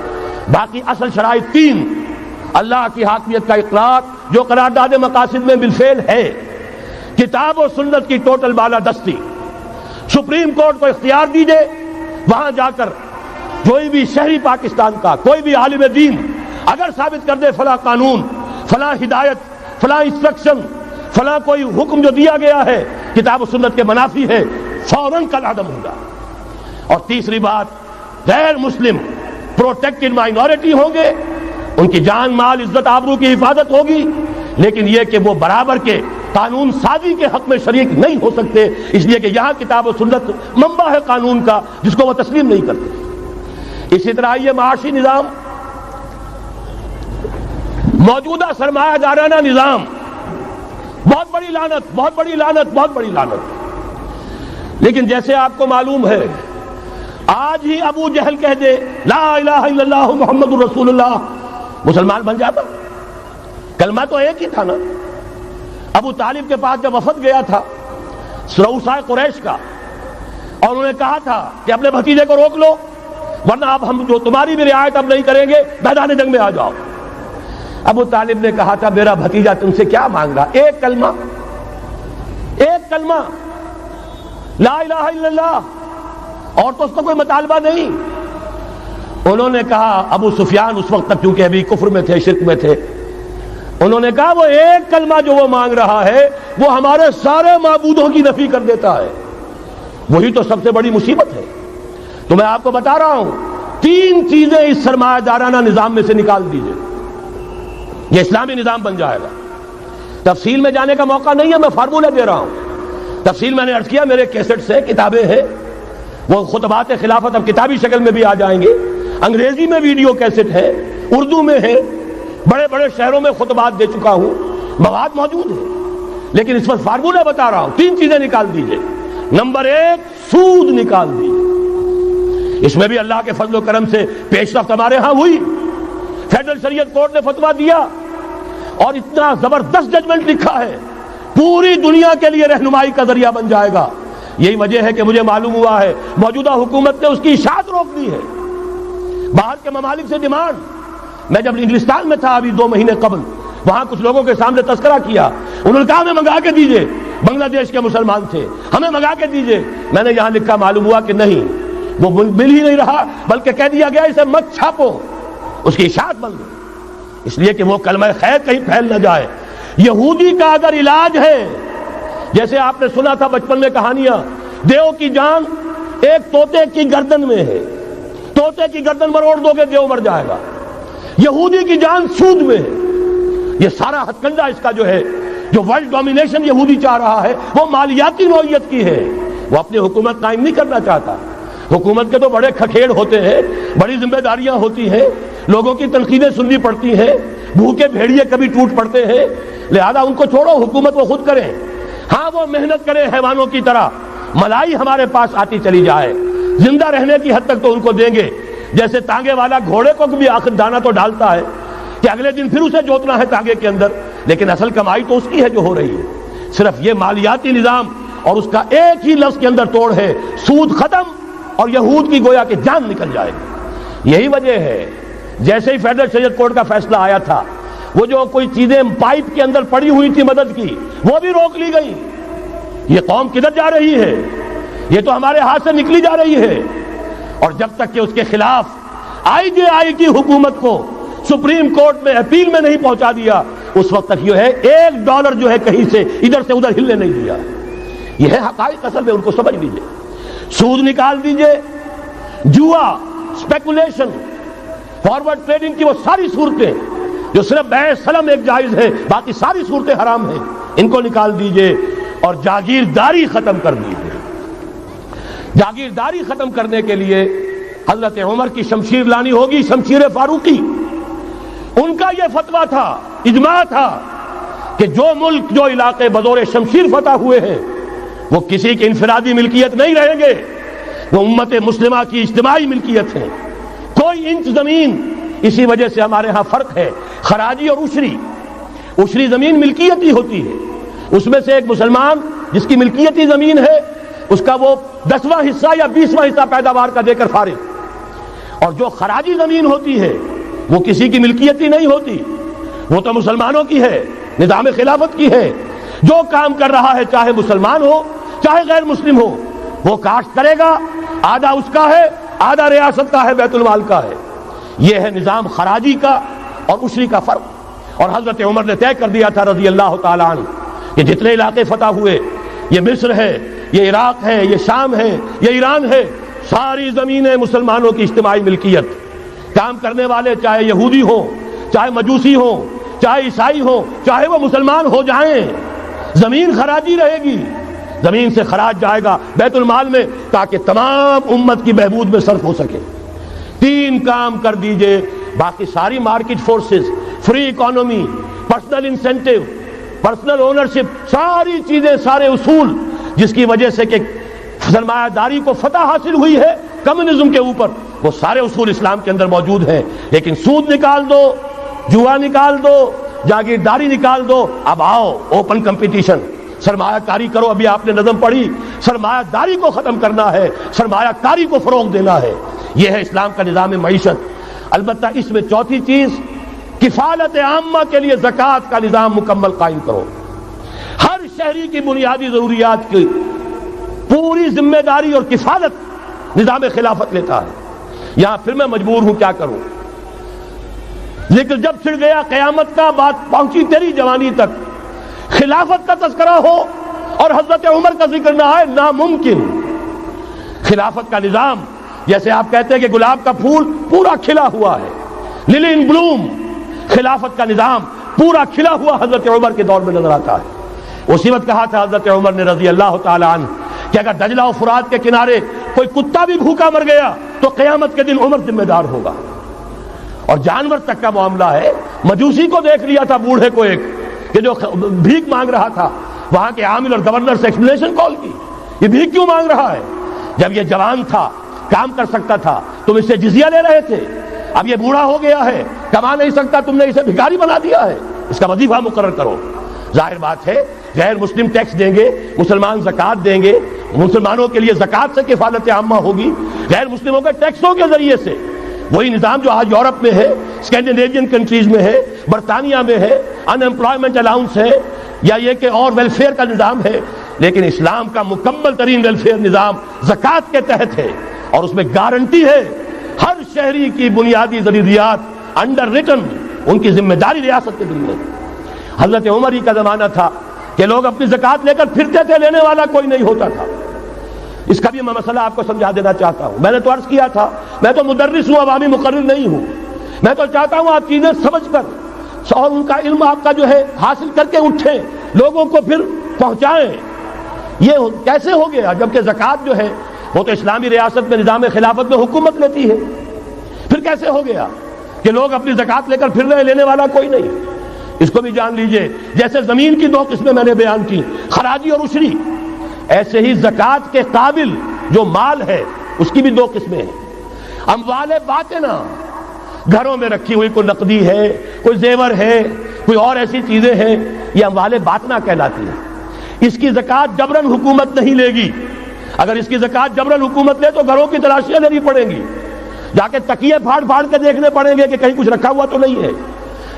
باقی اصل شرائط تین: اللہ کی حاکمیت کا اقرار جو قرارداد مقاصد میں بالفعل ہے، کتاب و سنت کی ٹوٹل بالادستی. سپریم کورٹ کو اختیار دیجئے، وہاں جا کر کوئی بھی شہری پاکستان کا کوئی بھی عالم دین اگر ثابت کر دے فلاں قانون، فلاں ہدایت، فلاں انسٹرکشن، فلاں کوئی حکم جو دیا گیا ہے کتاب و سنت کے منافی ہے، فوراً کل عدم ہوگا. اور تیسری بات، غیر مسلم پروٹیکٹڈ مائنورٹی ہوں گے، ان کی جان مال عزت آبرو کی حفاظت ہوگی، لیکن یہ کہ وہ برابر کے قانون سازی کے حق میں شریک نہیں ہو سکتے، اس لیے کہ یہاں کتاب و سنت منبع ہے قانون کا جس کو وہ تسلیم نہیں کرتے. اسی طرح یہ معاشی نظام، موجودہ سرمایہ دارانہ نظام، بہت بڑی لعنت، بہت بڑی لعنت، بہت بڑی لعنت. لیکن جیسے آپ کو معلوم ہے، آج ہی ابو جہل کہہ دے لا الہ الا اللہ محمد الرسول اللہ، مسلمان بن جاتا. کلمہ تو ایک ہی تھا نا. ابو طالب کے پاس جب وفد گیا تھا رؤسائے قریش کا، اور انہوں نے کہا تھا کہ اپنے بھتیجے کو روک لو ورنہ اب ہم جو تمہاری بھی رعایت اب نہیں کریں گے، میدان جنگ میں آ جاؤ. ابو طالب نے کہا تھا میرا بھتیجا تم سے کیا مانگ رہا؟ ایک کلمہ، ایک کلمہ لا الہ الا اللہ، اور تو اس کا کوئی مطالبہ نہیں. انہوں نے کہا، ابو سفیان اس وقت تک کیونکہ ابھی کفر میں تھے، شرک میں تھے، انہوں نے کہا وہ ایک کلمہ جو وہ مانگ رہا ہے وہ ہمارے سارے معبودوں کی نفی کر دیتا ہے. وہی تو سب سے بڑی مصیبت ہے. تو میں آپ کو بتا رہا ہوں، تین چیزیں اس سرمایہ دارانہ نظام میں سے نکال دیجئے، یہ اسلامی نظام بن جائے گا. تفصیل میں جانے کا موقع نہیں ہے، میں فارمولہ دے رہا ہوں. تفصیل میں نے عرض کیا، میرے کیسٹ سے کتابیں ہیں، وہ خطبات خلافت اب کتابی شکل میں بھی آ جائیں گے، انگریزی میں ویڈیو کیسٹ ہے، اردو میں ہے، بڑے بڑے شہروں میں خطبات دے چکا ہوں، مواد موجود ہے. لیکن اس وقت فارمولہ بتا رہا ہوں، تین چیزیں نکال دیجئے. نمبر ایک، سود نکال دیجئے. اس میں بھی اللہ کے فضل و کرم سے پیش رفت ہمارے ہاں ہوئی. فیڈرل شریعت کورٹ نے فتویٰ دیا اور اتنا زبردست ججمنٹ لکھا ہے، پوری دنیا کے لیے رہنمائی کا ذریعہ بن جائے گا. یہی وجہ ہے کہ مجھے معلوم ہوا ہے موجودہ حکومت نے اس کی اشاعت روک دی ہے. باہر کے ممالک سے ڈیمانڈ. میں جب انگلستان میں تھا ابھی 2 مہینے قبل، وہاں کچھ لوگوں کے سامنے تذکرہ کیا، انہوں نے کہا ہمیں منگا کے دیجئے، بنگلہ دیش کے مسلمان تھے، ہمیں منگا کے دیجئے. میں نے یہاں لکھا، معلوم ہوا کہ نہیں، وہ مل ہی نہیں رہا، بلکہ کہہ دیا گیا اسے مت چھاپو، اس کی اشاعت بند ہو، اس لیے کہ وہ کلمہ خیر کہیں پھیل نہ جائے. یہودی کا اگر علاج ہے، جیسے آپ نے سنا تھا بچپن میں کہانیاں، دیو کی جان ایک طوطے کی گردن میں ہے، طوطے کی گردن مروڑ دو گے دیو مر جائے گا. یہودی کی جان سود میں ہے. یہ سارا ہتھ کنڈا اس کا جو ہے، جو ورلڈ ڈومینیشن یہودی چاہ رہا ہے، وہ مالیاتی نوعیت کی ہے. وہ اپنی حکومت قائم نہیں کرنا چاہتا. حکومت کے تو بڑے کھکھیڑ ہوتے ہیں، بڑی ذمہ داریاں ہوتی ہیں، لوگوں کی تنقیدیں سننی پڑتی ہیں، بھوکے بھیڑیے کبھی ٹوٹ پڑتے ہیں. لہذا ان کو چھوڑو، حکومت وہ خود کریں. ہاں وہ محنت کریں حیوانوں کی طرح، ملائی ہمارے پاس آتی چلی جائے، زندہ رہنے کی حد تک تو ان کو دیں گے. جیسے تانگے والا گھوڑے کو بھی آخر دانا تو ڈالتا ہے کہ اگلے دن پھر اسے جوتنا ہے تانگے کے اندر، لیکن اصل کمائی تو اس کی ہے جو ہو رہی ہے. صرف یہ مالیاتی نظام اور اس کا ایک ہی لفظ کے اندر توڑ ہے، سود ختم اور یہود کی گویا کہ جان نکل جائے گی. یہی وجہ ہے جیسے ہی فیڈرل شریعت کورٹ کا فیصلہ آیا تھا، وہ جو کوئی چیزیں پائپ کے اندر پڑی ہوئی تھی مدد کی، وہ بھی روک لی گئی. یہ قوم کدھر جا رہی ہے؟ یہ تو ہمارے ہاتھ سے نکلی جا رہی ہے. اور جب تک کہ اس کے خلاف IJI کی حکومت کو سپریم کورٹ میں اپیل میں نہیں پہنچا دیا، اس وقت تک یہ ہے $1 جو ہے کہیں سے ادھر سے ادھر ہلنے نہیں دیا. یہ ہے حقائق، اصل میں ان کو سمجھ لیجیے. سود نکال دیجئے، جوا، اسپیکولیشن، فارورڈ ٹریڈنگ کی وہ ساری صورتیں جو صرف بیع سلم ایک جائز ہے، باقی ساری صورتیں حرام ہیں، ان کو نکال دیجئے اور جاگیرداری ختم کر دیجئے۔ جاگیرداری ختم کرنے کے لیے حضرت عمر کی شمشیر لانی ہوگی، شمشیر فاروقی۔ ان کا یہ فتویٰ تھا، اجماع تھا کہ جو ملک، جو علاقے بزور شمشیر فتح ہوئے ہیں وہ کسی کی انفرادی ملکیت نہیں رہیں گے، وہ امت مسلمہ کی اجتماعی ملکیت ہے۔ کوئی انچ زمین، اسی وجہ سے ہمارے ہاں فرق ہے خراجی اور عشری زمین ملکیتی ہوتی ہے، اس میں سے ایک مسلمان جس کی ملکیتی زمین ہے اس کا وہ 10واں حصہ یا 20واں حصہ پیداوار کا دے کر فارغ، اور جو خراجی زمین ہوتی ہے وہ کسی کی ملکیتی نہیں ہوتی، وہ تو مسلمانوں کی ہے، نظام خلافت کی ہے۔ جو کام کر رہا ہے چاہے مسلمان ہو چاہے غیر مسلم ہو، وہ کاشت کرے گا، آدھا اس کا ہے، آدھا ریاست کا ہے، بیت المال کا ہے۔ یہ ہے نظام خراجی کا اور عشری کا فرق۔ اور حضرت عمر نے طے کر دیا تھا رضی اللہ تعالیٰ عنہ کہ جتنے علاقے فتح ہوئے، یہ مصر ہے، یہ عراق ہے، یہ شام ہے، یہ ایران ہے، ساری زمینیں مسلمانوں کی اجتماعی ملکیت۔ کام کرنے والے چاہے یہودی ہوں، چاہے مجوسی ہوں، چاہے عیسائی ہوں، چاہے وہ مسلمان ہو جائیں، زمین خراجی رہے گی، زمین سے خراج جائے گا بیت المال میں تاکہ تمام امت کی بہبود میں صرف ہو سکے۔ 3 کام کر دیجئے، باقی ساری market forces, free economy, personal incentive, personal ownership, ساری چیزیں، سارے اصول جس کی وجہ سے کہ سرمایہ داری کو فتح حاصل ہوئی ہے کمیونزم کے اوپر، وہ سارے اصول اسلام کے اندر موجود ہیں۔ لیکن سود نکال دو، جوا نکال دو، جاگیرداری نکال دو، اب آؤ اوپن کمپٹیشن، سرمایہ کاری کرو۔ ابھی آپ نے نظم پڑھی، سرمایہ داری کو ختم کرنا ہے، سرمایہ کاری کو فروغ دینا ہے، یہ ہے اسلام کا نظام معیشت۔ البتہ اس میں چوتھی چیز، کفالت عامہ کے لیے زکوٰۃ کا نظام مکمل قائم کرو۔ ہر شہری کی بنیادی ضروریات کی پوری ذمہ داری اور کفالت نظام خلافت لیتا ہے۔ یہاں پھر میں مجبور ہوں کیا کروں، لیکن جب چھڑ گیا قیامت کا، بات پہنچی تیری جوانی تک، خلافت کا تذکرہ ہو اور حضرت عمر کا ذکر نہ آئے، ناممکن۔ خلافت کا نظام، جیسے آپ کہتے ہیں کہ گلاب کا پھول پورا کھلا ہوا ہے، للی ان بلوم، خلافت کا نظام پورا کھلا ہوا حضرت عمر کے دور میں نظر آتا ہے۔ اسی وقت کہا تھا حضرت عمر نے رضی اللہ تعالی عنہ کہ اگر دجلہ و فرات کے کنارے کوئی کتا بھی بھوکا مر گیا تو قیامت کے دن عمر ذمہ دار ہوگا۔ اور جانور تک کا معاملہ ہے، مجوسی کو دیکھ لیا تھا، بوڑھے کو ایک کہ جو بھیک مانگ رہا تھا، وہاں کے عامل اور گورنر سے ایکسپلینیشن کال کی، یہ بھیک کیوں مانگ رہا ہے؟ جب یہ جوان تھا، کام کر سکتا تھا، تم اس سے جزیہ لے رہے تھے، اب یہ بوڑھا ہو گیا ہے، کما نہیں سکتا، تم نے اسے بھکاری بنا دیا ہے، اس کا وظیفہ مقرر کرو۔ ظاہر بات ہے غیر مسلم ٹیکس دیں گے، مسلمان زکوٰۃ دیں گے، مسلمانوں کے لیے زکوٰۃ سے کفالت عامہ ہوگی، غیر مسلموں کے ٹیکسوں کے ذریعے سے۔ وہی نظام جو آج یورپ میں ہے، اسکینڈینیوین کنٹریز میں ہے، برطانیہ میں ہے، ان امپلائمنٹ الاؤنس ہے، یا یہ کہ اور ویلفیئر کا نظام ہے، لیکن اسلام کا مکمل ترین ویلفیئر نظام زکوٰۃ کے تحت ہے، اور اس میں گارنٹی ہے ہر شہری کی بنیادی ضروریات انڈر ریٹن، ان کی ذمہ داری ریاست کے ذمہ۔ حضرت عمر ہی کا زمانہ تھا کہ لوگ اپنی زکوٰۃ لے کر پھرتے تھے، لینے والا کوئی نہیں ہوتا تھا۔ اس کا بھی میں مسئلہ آپ کو سمجھا دینا چاہتا ہوں۔ میں نے تو عرض کیا تھا، میں تو مدرس ہوں، عوامی مقرر نہیں ہوں، میں تو چاہتا ہوں آپ چیزیں سمجھ کر اور ان کا علم آپ کا جو ہے حاصل کر کے اٹھیں، لوگوں کو پھر پہنچائیں۔ یہ کیسے ہو گیا جبکہ زکوٰۃ جو ہے وہ تو اسلامی ریاست میں نظام خلافت میں حکومت لیتی ہے؟ پھر کیسے ہو گیا کہ لوگ اپنی زکوٰۃ لے کر پھر رہے، لینے والا کوئی نہیں؟ اس کو بھی جان لیجئے، جیسے زمین کی 2 قسمیں میں نے بیان کی، خراجی اور عشری، ایسے ہی زکوٰۃ کے قابل جو مال ہے اس کی بھی 2 قسمیں ہیں۔ اموال باطنہ، گھروں میں رکھی ہوئی کوئی نقدی ہے، کوئی زیور ہے، کوئی اور ایسی چیزیں ہیں، یہ اموال باطنہ کہلاتی ہیں۔ اس کی زکوٰۃ جبراً حکومت نہیں لے گی۔ اگر اس کی زکوٰۃ جبراً حکومت لے تو گھروں کی تلاشیاں لینی پڑیں گی، جا کے تکیے پھاڑ پھاڑ کے دیکھنے پڑیں گے کہ کہیں کچھ رکھا ہوا تو نہیں ہے۔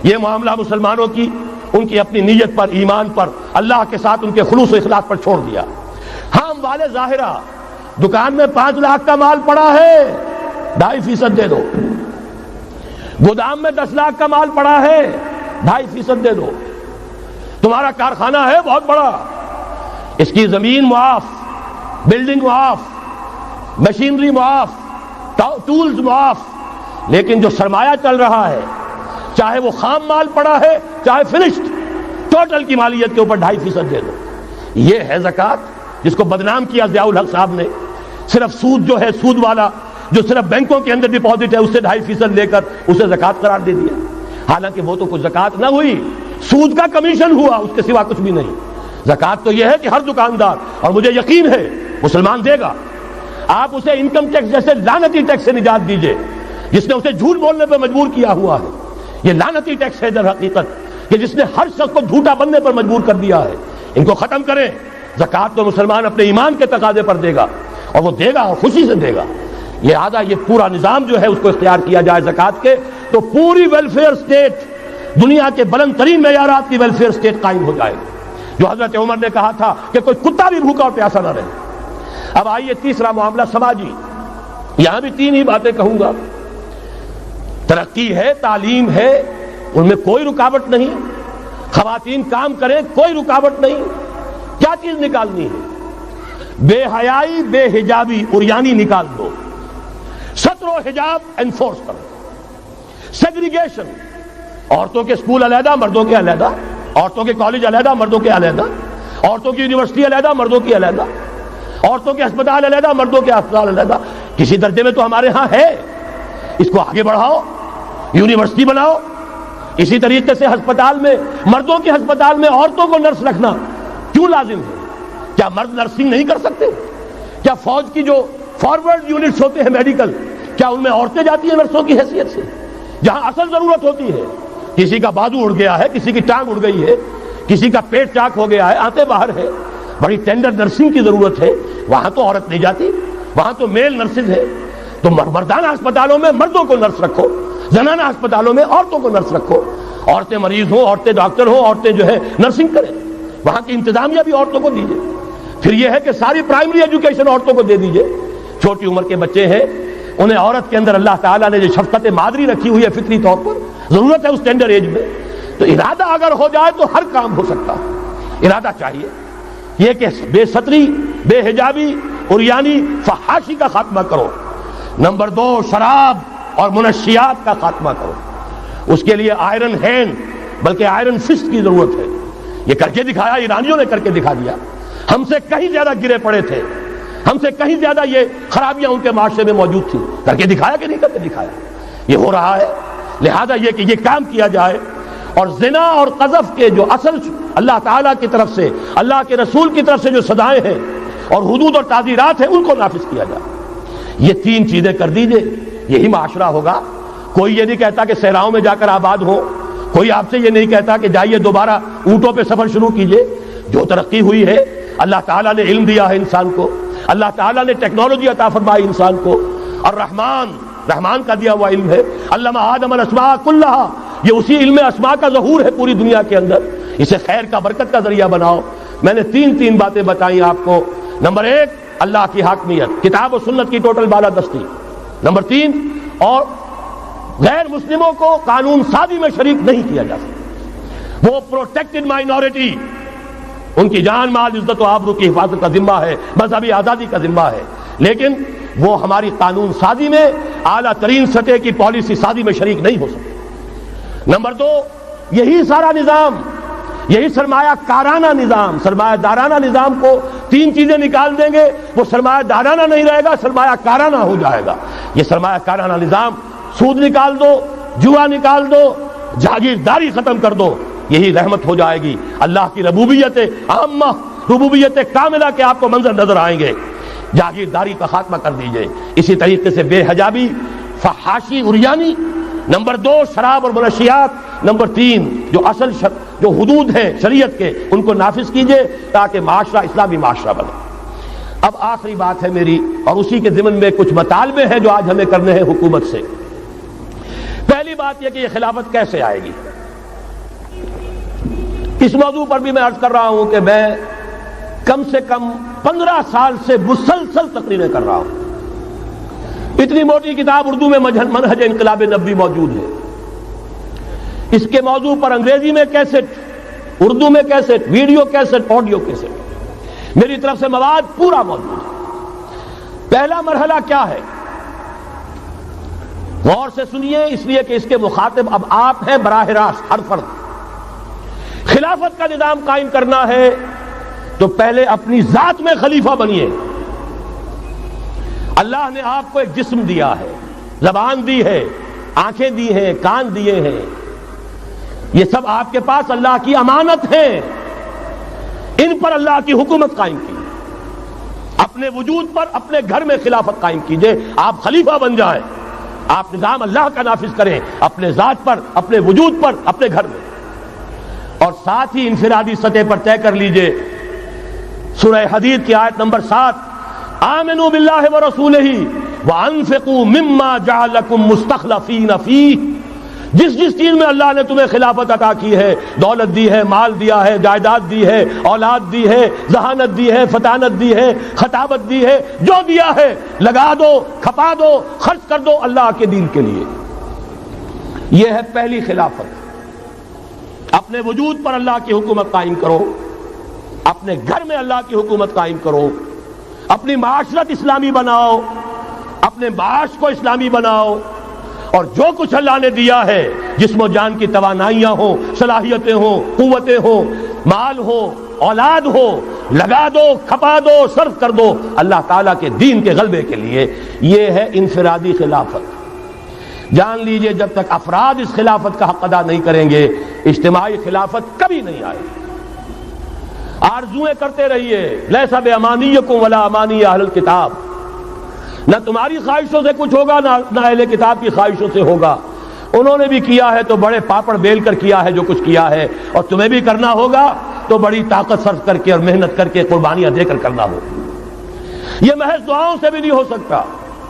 یہ معاملہ مسلمانوں کی ان کی اپنی نیت پر، ایمان پر، اللہ کے ساتھ ان کے خلوص و اخلاص پر چھوڑ دیا۔ ہاں اموال ظاہرہ، دکان میں 5 لاکھ کا مال پڑا ہے، 2.5% دے دو۔ گودام میں 10 لاکھ کا مال پڑا ہے، 2.5% دے دو۔ تمہارا کارخانہ ہے بہت بڑا، اس کی زمین معاف، بلڈنگ معاف، مشینری معاف، ٹولز معاف، لیکن جو سرمایہ چل رہا ہے چاہے وہ خام مال پڑا ہے چاہے فنشڈ، ٹوٹل کی مالیت کے اوپر 2.5% دے دو. یہ ہے زکوٰۃ جس کو بدنام کیا ضیاء الحق صاحب نے. صرف سود جو ہے، سود والا جو صرف بینکوں کے اندر ڈپازٹ ہے اس سے 2.5% لے کر اسے زکوٰۃ قرار دے دیا. حالانکہ وہ تو کچھ زکوٰۃ نہ ہوئی، سود کا کمیشن ہوا، اس کے سوا کچھ بھی نہیں. زکوٰۃ تو یہ ہے کہ ہر دکاندار، اور مجھے یقین ہے مسلمان دے گا، آپ اسے انکم ٹیکس جیسے لعنتی ٹیکس سے نجات دیجئے جس نے اسے جھوٹ بولنے پہ مجبور کیا ہوا ہے. یہ لعنتی ٹیکس ہے در حقیقت کہ جس نے ہر شخص کو جھوٹا بننے پر مجبور کر دیا ہے. ان کو ختم کریں. زکوٰۃ تو مسلمان اپنے ایمان کے تقاضے پر دے گا، اور وہ دے گا اور خوشی سے دے گا. لہذا یہ پورا نظام جو ہے اس کو اختیار کیا جائے زکوٰۃ کے، تو پوری ویلفیئر اسٹیٹ، دنیا کے بلند ترین معیارات کی ویلفیئر اسٹیٹ قائم ہو جائے گی، جو حضرت عمر نے کہا تھا کہ کوئی کتا بھی بھوکا اور پیاسا نہ رہے. اب آئیے تیسرا معاملہ سماجی. یہاں بھی 3 ہی باتیں کہوں گا. ترقی ہے، تعلیم ہے، ان میں کوئی رکاوٹ نہیں. خواتین کام کریں، کوئی رکاوٹ نہیں. کیا چیز نکالنی ہے؟ بے حیائی، بے حجابی، عریانی نکال دو. ستر و حجاب انفورس کرو. سیگریگیشن، عورتوں کے اسکول علیحدہ، مردوں کے علیحدہ، عورتوں کے کالج علیحدہ، مردوں کے علیحدہ، عورتوں کی یونیورسٹی علیحدہ، مردوں کی علیحدہ، عورتوں کے ہسپتال علیحدہ، مردوں کے ہسپتال علیحدہ. کسی درجے میں تو ہمارے ہاں ہے، اس کو آگے بڑھاؤ، یونیورسٹی بناؤ. اسی طریقے سے ہسپتال میں، مردوں کے ہسپتال میں عورتوں کو نرس رکھنا کیوں لازم ہے؟ کیا مرد نرسنگ نہیں کر سکتے؟ کیا فوج کی جو فارورڈ یونٹس ہوتے ہیں میڈیکل، کیا ان میں عورتیں جاتی ہیں نرسوں کی حیثیت سے؟ جہاں اصل ضرورت ہوتی ہے، کسی کا بازو اڑ گیا ہے، کسی کی ٹانگ اڑ گئی ہے، کسی کا پیٹ چاک ہو گیا ہے، آنتیں باہر ہے، بڑی ٹینڈر نرسنگ کی ضرورت ہے، وہاں تو عورت نہیں جاتی، وہاں تو میل نرسز ہے. تو مردانہ ہسپتالوں میں مردوں کو نرس رکھو، زنانہ ہسپتالوں میں عورتوں کو نرس رکھو. عورتیں مریض ہوں، عورتیں ڈاکٹر ہوں، عورتیں جو ہے نرسنگ کریں، وہاں کی انتظامیہ بھی عورتوں کو دیجیے. پھر یہ ہے کہ ساری پرائمری ایجوکیشن عورتوں کو دے دیجیے. چھوٹی عمر کے بچے ہیں، انہیں عورت کے اندر اللہ تعالیٰ نے جو شفقت مادری رکھی ہوئی ہے فطری طور پر، ضرورت ہے اس ٹینڈر ایج میں. تو ارادہ اگر ہو جائے تو ہر کام ہو سکتا ہے. ارادہ چاہیے یہ کہ بے ستری، بے حجابی، عریانی، فحاشی کا خاتمہ کرو. نمبر 2، شراب اور منشیات کا خاتمہ کرو. اس کے لیے آئرن ہینڈ بلکہ آئرن فسٹ کی ضرورت ہے. یہ کر کے دکھایا، ایرانیوں نے کر کے دکھا دیا. ہم سے کہیں زیادہ گرے پڑے تھے، ہم سے کہیں زیادہ یہ خرابیاں ان کے معاشرے میں موجود تھیں. کر کے دکھایا کہ نہیں کر کے دکھایا؟ یہ ہو رہا ہے. لہذا یہ کہ یہ کام کیا جائے، اور زنا اور قذف کے جو اصل اللہ تعالیٰ کی طرف سے، اللہ کے رسول کی طرف سے جو سزائیں ہیں اور حدود اور تعزیرات ہیں ان کو نافذ کیا جائے. یہ 3 چیزیں کر دیجئے، یہی معاشرہ ہوگا. کوئی یہ نہیں کہتا کہ صحراؤں میں جا کر آباد ہو، کوئی آپ سے یہ نہیں کہتا کہ جائیے دوبارہ اونٹوں پہ سفر شروع کیجئے. جو ترقی ہوئی ہے، اللہ تعالیٰ نے علم دیا ہے انسان کو، اللہ تعالیٰ نے ٹیکنالوجی عطا فرمائی انسان کو، اور رحمان کا دیا ہوا علم ہے. علم آدم الاسماء کلھا، یہ اسی علم اسماء کا ظہور ہے پوری دنیا کے اندر. اسے خیر کا، برکت کا ذریعہ بناؤ. میں نے 3 باتیں بتائیں آپ کو. نمبر 1، اللہ کی حاکمیت، کتاب و سنت کی ٹوٹل بالادستی. نمبر 3، اور غیر مسلموں کو قانون سازی میں شریک نہیں کیا جا سکتا. وہ پروٹیکٹڈ مائنورٹی، ان کی جان، مال، عزت و آبرو کی حفاظت کا ذمہ ہے، مذہبی آزادی کا ذمہ ہے، لیکن وہ ہماری قانون سازی میں، اعلیٰ ترین سطح کی پالیسی سازی میں شریک نہیں ہو سکتے. نمبر 2، یہی سارا نظام، یہی سرمایہ کارانہ نظام، سرمایہ دارانہ نظام کو 3 چیزیں نکال دیں گے، وہ سرمایہ دارانہ نہیں رہے گا، سرمایہ کارانہ ہو جائے گا. یہ سرمایہ کارانہ نظام، سود نکال دو، جوا نکال دو، جاگیرداری ختم کر دو، یہی رحمت ہو جائے گی. اللہ کی ربوبیت عامہ، ربوبیت کاملہ کے آپ کو منظر نظر آئیں گے. جاگیرداری کا خاتمہ کر دیجئے. اسی طریقے سے بے حجابی، فحاشی، عریانی. نمبر 2، شراب اور منشیات. نمبر 3، جو اصل جو حدود ہیں شریعت کے، ان کو نافذ کیجئے تاکہ معاشرہ اسلامی معاشرہ بنے. اب آخری بات ہے میری، اور اسی کے ضمن میں کچھ مطالبے ہیں جو آج ہمیں کرنے ہیں حکومت سے. پہلی بات یہ کہ یہ خلافت کیسے آئے گی. اس موضوع پر بھی میں عرض کر رہا ہوں کہ میں کم سے کم 15 سال سے مسلسل تقریریں کر رہا ہوں. اتنی موٹی کتاب اردو میں منہج انقلاب نبوی موجود ہے. اس کے موضوع پر انگریزی میں کیسٹ، اردو میں cassette, video cassette, audio cassette, میری طرف سے مواد پورا موجود ہے. پہلا مرحلہ کیا ہے؟ غور سے سنیے، اس لیے کہ اس کے مخاطب اب آپ ہیں براہ راست، ہر فرد۔ خلافت کا نظام قائم کرنا ہے تو پہلے اپنی ذات میں خلیفہ بنیے۔ اللہ نے آپ کو ایک جسم دیا ہے، زبان دی ہے، آنکھیں دی ہیں، کان دیے ہیں، یہ سب آپ کے پاس اللہ کی امانت ہیں، ان پر اللہ کی حکومت قائم کی، اپنے وجود پر اپنے گھر میں خلافت قائم کیجئے، آپ خلیفہ بن جائیں، آپ نظام اللہ کا نافذ کریں اپنے ذات پر، اپنے وجود پر، اپنے گھر میں، اور ساتھ ہی انفرادی سطح پر طے کر لیجئے سورہ حدید کی آیت نمبر 7، آمنوا باللہ ورسولہ وانفقوا مما جعلکم مستخلفین فیہ، جس چیز میں اللہ نے تمہیں خلافت عطا کی ہے، دولت دی ہے، مال دیا ہے، جائیداد دی ہے، اولاد دی ہے، ذہانت دی ہے، فطانت دی ہے، خطابت دی ہے، جو دیا ہے لگا دو، کھپا دو، خرچ کر دو اللہ کے دین کے لیے۔ یہ ہے پہلی خلافت، اپنے وجود پر اللہ کی حکومت قائم کرو، اپنے گھر میں اللہ کی حکومت قائم کرو، اپنی معاشرت اسلامی بناؤ، اپنے معاش کو اسلامی بناؤ، اور جو کچھ اللہ نے دیا ہے، جسم و جان کی توانائیاں ہوں، صلاحیتیں ہوں، قوتیں ہوں، مال ہو، اولاد ہو، لگا دو، کھپا دو، صرف کر دو اللہ تعالیٰ کے دین کے غلبے کے لیے۔ یہ ہے انفرادی خلافت۔ جان لیجئے جب تک افراد اس خلافت کا حق ادا نہیں کریں گے، اجتماعی خلافت کبھی نہیں آئے گی۔ آرزویں کرتے رہیے، لیس بامانیکم ولا امانی اہل الکتاب، نہ تمہاری خواہشوں سے کچھ ہوگا نہ اہل کتاب کی خواہشوں سے ہوگا۔ انہوں نے بھی کیا ہے تو بڑے پاپڑ بیل کر کیا ہے جو کچھ کیا ہے، اور تمہیں بھی کرنا ہوگا تو بڑی طاقت صرف کر کے اور محنت کر کے، قربانیاں دے کر کرنا ہوگا۔ یہ محض دعاؤں سے بھی نہیں ہو سکتا،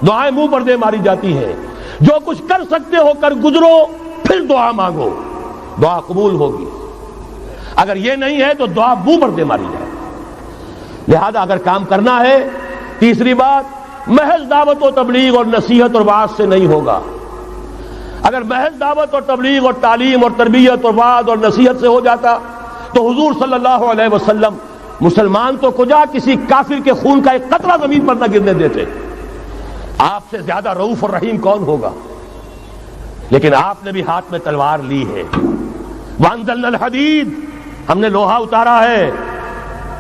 دعائیں منہ پر دے ماری جاتی ہیں۔ جو کچھ کر سکتے ہو کر گزرو، پھر دعا مانگو، دعا قبول ہوگی۔ اگر یہ نہیں ہے تو دعا منہ پر دے ماری جائے۔ لہذا اگر کام کرنا ہے، تیسری بات، محض دعوت و تبلیغ اور نصیحت اور وعظ سے نہیں ہوگا۔ اگر محض دعوت اور تبلیغ اور تعلیم اور تربیت اور وعظ اور نصیحت سے ہو جاتا تو حضور صلی اللہ علیہ وسلم مسلمان تو کجا کسی کافر کے خون کا ایک قطرہ زمین پر نہ گرنے دیتے۔ آپ سے زیادہ رؤوف اور رحیم کون ہوگا؟ لیکن آپ نے بھی ہاتھ میں تلوار لی ہے۔ وانزلنا الحدید، ہم نے لوہا اتارا ہے،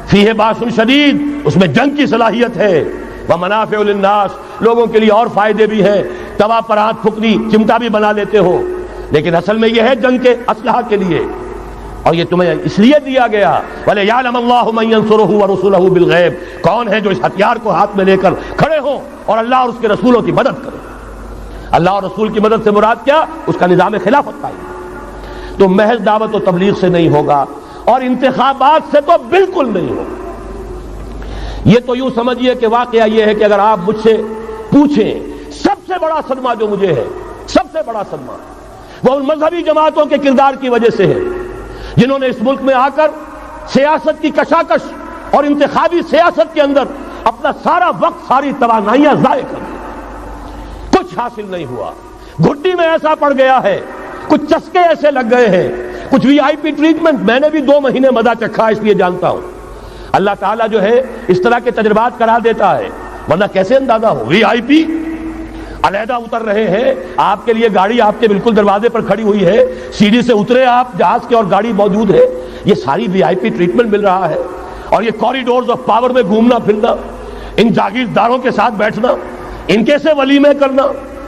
فیہ باس شدید، اس میں جنگ کی صلاحیت ہے، ومنافع للناس، لوگوں کے لیے اور فائدے بھی ہیں، توا پر ہاتھ پھکنی چمٹا بھی بنا لیتے ہو، لیکن اصل میں یہ ہے جنگ کے اسلحہ کے لیے، اور یہ تمہیں اس لیے دیا گیا وَلِيَعْلَمَ اللَّهُ مَن يَنصُرُهُ وَرُسُلَهُ بِالْغَيْبِ، کون ہے جو اس ہتھیار کو ہاتھ میں لے کر کھڑے ہوں اور اللہ اور اس کے رسولوں کی مدد کرے۔ اللہ اور رسول کی مدد سے مراد کیا؟ اس کا نظام خلافت قائم۔ تو محض دعوت و تبلیغ سے نہیں ہوگا، اور انتخابات سے تو بالکل نہیں ہوگا۔ یہ تو یوں سمجھیے کہ واقعہ یہ ہے کہ اگر آپ مجھ سے پوچھیں، سب سے بڑا صدمہ جو مجھے ہے، سب سے بڑا صدمہ وہ ان مذہبی جماعتوں کے کردار کی وجہ سے ہے جنہوں نے اس ملک میں آ کر سیاست کی کشاکش اور انتخابی سیاست کے اندر اپنا سارا وقت، ساری توانائیاں ضائع کر دی، کچھ حاصل نہیں ہوا۔ گھٹی میں ایسا پڑ گیا ہے، کچھ چسکے ایسے لگ گئے ہیں، کچھ وی آئی پی ٹریٹمنٹ، میں نے بھی 2 مہینے مزہ چکھا اس لیے جانتا ہوں۔ اللہ تعالیٰ جو ہے اس طرح کے تجربات کرا دیتا ہے، ورنہ کیسے اندازہ ہو؟ وی آئی پی علیحدہ اتر رہے ہیں، آپ کے لیے گاڑی آپ کے بالکل دروازے پر کھڑی ہوئی ہے، سیڑھی سے اترے آپ جہاز کے اور گاڑی موجود ہے، یہ ساری وی آئی پی ٹریٹمنٹ مل رہا ہے، اور یہ کوریڈورز آف پاور میں گھومنا پھرنا، ان جاگیرداروں کے ساتھ بیٹھنا، ان کیسے ولیمے کرنا،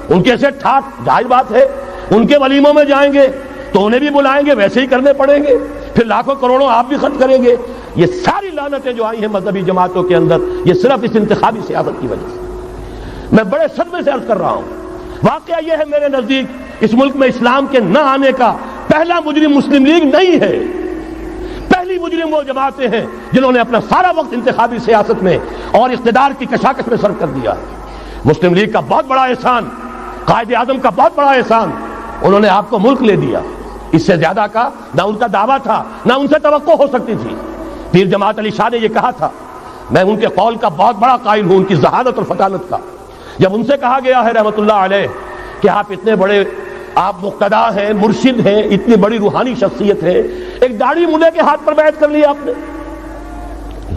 ان کیسے ٹھاٹ، ظاہر بات ہے ان کے ولیموں میں جائیں گے تو انہیں بھی بلائیں گے، ویسے ہی کرنے پڑیں گے، پھر لاکھوں کروڑوں آپ بھی خرچ کریں گے۔ یہ ساری لعنتیں جو آئی ہیں مذہبی جماعتوں کے اندر، یہ صرف اس انتخابی سیاست کی وجہ سے۔ میں بڑے صدمے سے عرض کر رہا ہوں، واقعہ یہ ہے میرے نزدیک اس ملک میں اسلام کے نہ آنے کا پہلا مجرم مسلم لیگ نہیں ہے، پہلی مجرم وہ جماعتیں ہیں جنہوں نے اپنا سارا وقت انتخابی سیاست میں اور اقتدار کی کشاکش میں صرف کر دیا۔ مسلم لیگ کا بہت بڑا احسان، قائد اعظم کا بہت بڑا احسان، انہوں نے آپ کو ملک لے دیا، اس سے زیادہ کا نہ ان کا دعویٰ تھا نہ ان سے توقع ہو سکتی تھی۔ پیر جماعت علی شاہ نے یہ کہا تھا، میں ان کے قول کا بہت بڑا قائل ہوں، ان کی ذہانت اور فطانت کا۔ جب ان سے کہا گیا ہے رحمت اللہ علیہ کہ آپ اتنے بڑے، آپ مقتدا ہیں، مرشد ہیں، اتنی بڑی روحانی شخصیت ہے، ایک داڑھی ملے کے ہاتھ پر بیعت کر لی آپ نے،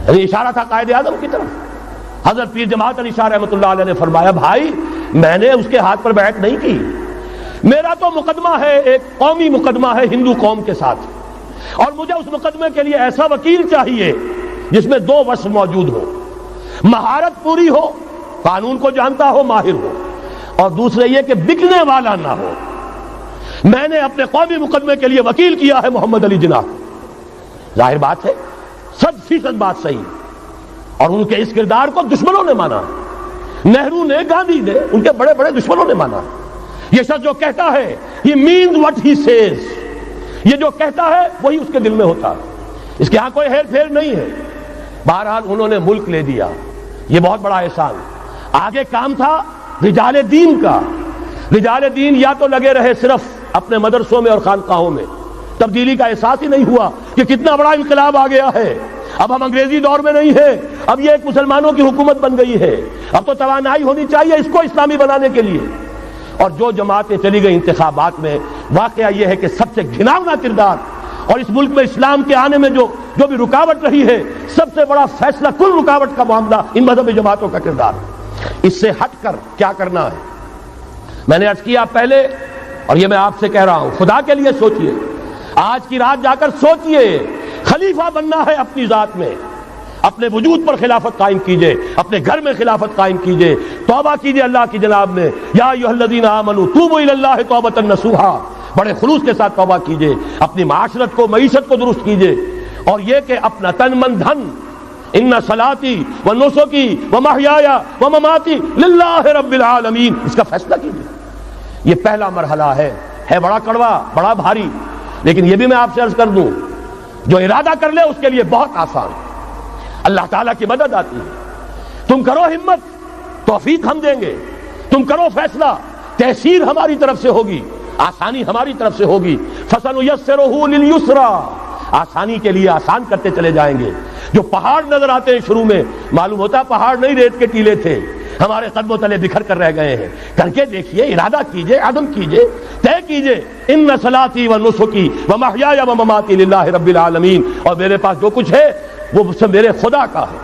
یعنی اشارہ تھا قائد اعظم کی طرف۔ حضرت پیر جماعت علی شاہ رحمۃ اللہ علیہ نے فرمایا بھائی میں نے اس کے ہاتھ پر بیعت نہیں کی، میرا تو مقدمہ ہے، ایک قومی مقدمہ ہے ہندو قوم کے ساتھ، اور مجھے اس مقدمے کے لیے ایسا وکیل چاہیے جس میں دو وصف موجود ہو، مہارت پوری ہو، قانون کو جانتا ہو، ماہر ہو، اور دوسرے یہ کہ بکنے والا نہ ہو۔ میں نے اپنے قومی مقدمے کے لیے وکیل کیا ہے محمد علی جناح۔ ظاہر بات ہے 100% بات صحیح، اور ان کے اس کردار کو دشمنوں نے مانا، نہرو نے، گاندھی نے، ان کے بڑے بڑے دشمنوں نے مانا۔ یہ شخص جو کہتا ہے he means what he says، یہ جو کہتا ہے وہی اس کے دل میں ہوتا ہے، اس کے ہاں کوئی ہیر پھیر نہیں ہے۔ بہرحال انہوں نے ملک لے دیا، یہ بہت بڑا احسان۔ آگے کام تھا رجال دین کا۔ رجال دین یا تو لگے رہے صرف اپنے مدرسوں میں اور خانقاہوں میں، تبدیلی کا احساس ہی نہیں ہوا کہ کتنا بڑا انقلاب آ گیا ہے، اب ہم انگریزی دور میں نہیں ہیں، اب یہ ایک مسلمانوں کی حکومت بن گئی ہے، اب تو توانائی ہونی چاہیے اس کو اسلامی بنانے کے لیے۔ اور جو جماعتیں چلی گئی انتخابات میں، واقعہ یہ ہے کہ سب سے گھناؤنا کردار، اور اس ملک میں اسلام کے آنے میں جو بھی رکاوٹ رہی ہے، سب سے بڑا فیصلہ کن رکاوٹ کا معاملہ ان مذہبی جماعتوں کا کردار۔ اس سے ہٹ کر کیا کرنا ہے، میں نے عرض کیا پہلے، اور یہ میں آپ سے کہہ رہا ہوں، خدا کے لیے سوچئے، آج کی رات جا کر سوچئے، خلیفہ بننا ہے اپنی ذات میں، اپنے وجود پر خلافت قائم کیجئے، اپنے گھر میں خلافت قائم کیجئے، توبہ کیجئے اللہ کی جناب میں، یا ایھا الذین آمنوا توبوا الی اللہ توبۃ نصوحا، بڑے خلوص کے ساتھ توبہ کیجئے، اپنی معاشرت کو، معیشت کو درست کیجئے، اور یہ کہ اپنا تن من دھن، ان صلاتی و نسکی و محیای و مماتی للہ رب العالمین، اس کا فیصلہ کیجئے۔ یہ پہلا مرحلہ ہے بڑا کڑوا، بڑا بھاری، لیکن یہ بھی میں آپ سے عرض کر دوں، جو ارادہ کر لے اس کے لیے بہت آسان، اللہ تعالیٰ کی مدد آتی ہے۔ تم کرو ہمت، توفیق ہم دیں گے، تم کرو فیصلہ، تحصیل ہماری طرف سے ہوگی، آسانی ہماری طرف سے ہوگی۔ فَسَنُيَسِّرُهُ لِلْيُسْرَىٰ، آسانی کے لیے آسان کرتے چلے جائیں گے۔ جو پہاڑ نظر آتے ہیں شروع میں، معلوم ہوتا ہے پہاڑ نہیں، ریت کے ٹیلے تھے، ہمارے قدموں تلے بکھر کر رہ گئے ہیں۔ کر کے دیکھیے، ارادہ کیجئے، عزم کیجئے، طے کیجئے، ان صلاتی و نسکی و محیای و مماتی للہ رب العالمین، اور میرے پاس جو کچھ ہے وہ میرے خدا کا ہے،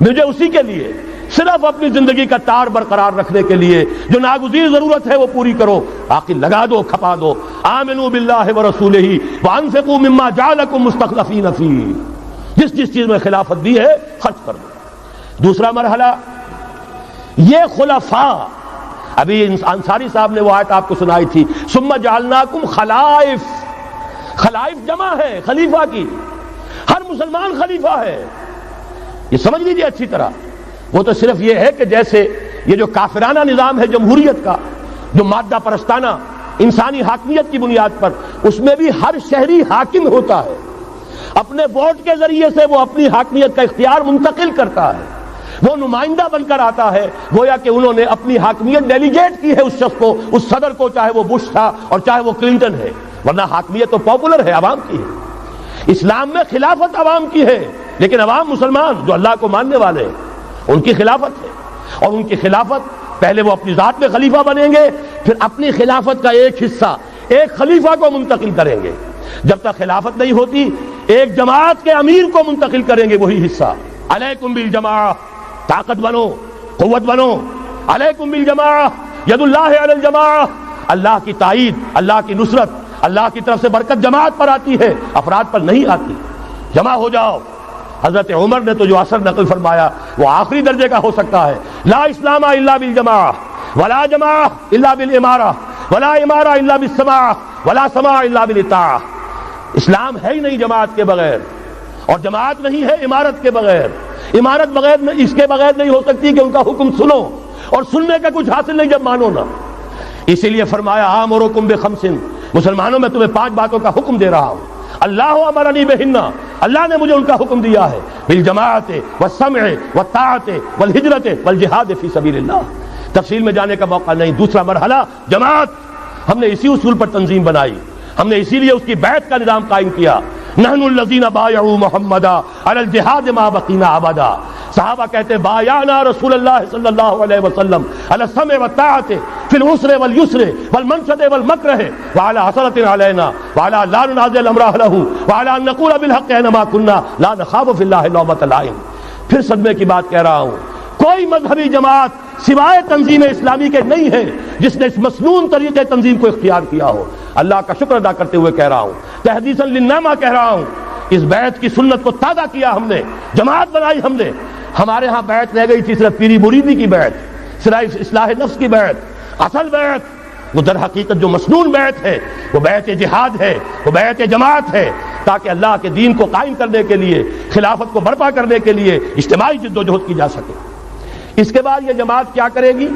مجھے اسی کے لیے، صرف اپنی زندگی کا تار برقرار رکھنے کے لیے جو ناگزیر ضرورت ہے وہ پوری کرو، باقی لگا دو، کھپا دو۔ آمنوا باللہ ورسولہ وانفقوا مما جعلکم مستخلفین فیہ، جس چیز میں خلافت دی ہے خرچ کر دو۔ دوسرا مرحلہ، یہ خلفاء، ابھی انصاری صاحب نے وہ آیت آپ کو سنائی تھی، ثم جعلناکم خلائف، خلائف جمع ہے خلیفہ کی، ہر مسلمان خلیفہ ہے، یہ سمجھ لیجیے اچھی طرح۔ وہ تو صرف یہ ہے کہ جیسے یہ جو کافرانہ نظام ہے جمہوریت کا، جو مادہ پرستانہ انسانی حاکمیت کی بنیاد پر، اس میں بھی ہر شہری حاکم ہوتا ہے، اپنے ووٹ کے ذریعے سے وہ اپنی حاکمیت کا اختیار منتقل کرتا ہے، وہ نمائندہ بن کر آتا ہے، گویا کہ انہوں نے اپنی حاکمیت ڈیلیگیٹ کی ہے اس شخص کو، اس صدر کو، چاہے وہ بش تھا اور چاہے وہ کلنٹن ہے، ورنہ حاکمیت تو پاپولر ہے، عوام کی ہے۔ اسلام میں خلافت عوام کی ہے، لیکن عوام مسلمان جو اللہ کو ماننے والے ہیں ان کی خلافت ہے، اور ان کی خلافت پہلے وہ اپنی ذات میں خلیفہ بنیں گے، پھر اپنی خلافت کا ایک حصہ ایک خلیفہ کو منتقل کریں گے۔ جب تک خلافت نہیں ہوتی ایک جماعت کے امیر کو منتقل کریں گے وہی حصہ۔ علیکم بالجماعہ، طاقت بنو، قوت بنو، علیکم بالجماعہ، ید اللہ علی الجماعہ، اللہ کی تائید، اللہ کی نصرت، اللہ کی طرف سے برکت جماعت پر آتی ہے، افراد پر نہیں آتی۔ جمع ہو جاؤ۔ حضرت عمر نے تو جو اثر نقل فرمایا وہ آخری درجے کا ہو سکتا ہے، لا اسلام الا بالجماعہ، ولا جماعہ الا بالامارہ، ولا امارہ الا بالسماع، ولا سماع الا بالاطاعہ۔ اسلام ہے ہی نہیں جماعت کے بغیر، اور جماعت نہیں ہے امارت کے بغیر، امارت بغیر اس کے بغیر نہیں ہو سکتی کہ ان کا حکم سنو، اور سننے کا کچھ حاصل نہیں جب مانو نا۔ اسی لیے فرمایا آمرکم بخمس، مسلمانوں میں تمہیں 5 باتوں کا حکم دے رہا ہوں، اللہ امرنی بہن، اللہ نے مجھے ان کا حکم دیا ہے، بالجماعت والسمع والطاعت والہجرت والجہاد فی سبیل اللہ۔ تفصیل میں جانے کا موقع نہیں۔ دوسرا مرحلہ جماعت، ہم نے اسی اصول پر تنظیم بنائی، ہم نے اسی لیے اس کی بیعت کا نظام قائم کیا۔ نحن الذین بایعوا محمدا علی الجہاد ما بقینا ابدا، صحابہ کہتے ہیں بایعنا رسول اللہ صلی اللہ علیہ وسلم علی السمع والطاعت فی العسر والیسر والمنشط والمکرہ وعلی حسرۃ علینا وعلی لا ننازع الامر اہلہ وعلی ان نقول بالحق اینما کنا لا نخاف فی اللہ لومۃ لائم۔ پھر صدمے کی بات کہہ رہا ہوں، کوئی مذہبی جماعت سوائے تنظیم اسلامی کے نہیں ہے جس نے اس مسنون طریقے تنظیم کو اختیار کیا ہو۔ اللہ کا شکر ادا کرتے ہوئے کہہ رہا ہوں، تحدیثاً للنعمہ کہہ رہا ہوں، اس بیعت کی سنت کو تازہ کیا ہم نے، جماعت بنائی ہم نے۔ ہمارے ہاں بیعت رہ گئی تھی صرف پیری مریدی کی بیعت، صرف اصلاح نفس کی بیعت۔ اصل بیعت وہ در حقیقت جو مسنون بیعت ہے وہ بیعت جہاد ہے، وہ بیعت جماعت ہے، تاکہ اللہ کے دین کو قائم کرنے کے لیے، خلافت کو برپا کرنے کے لیے اجتماعی جد و جہد کی جا سکے۔ اس کے بعد یہ جماعت کیا کرے گی؟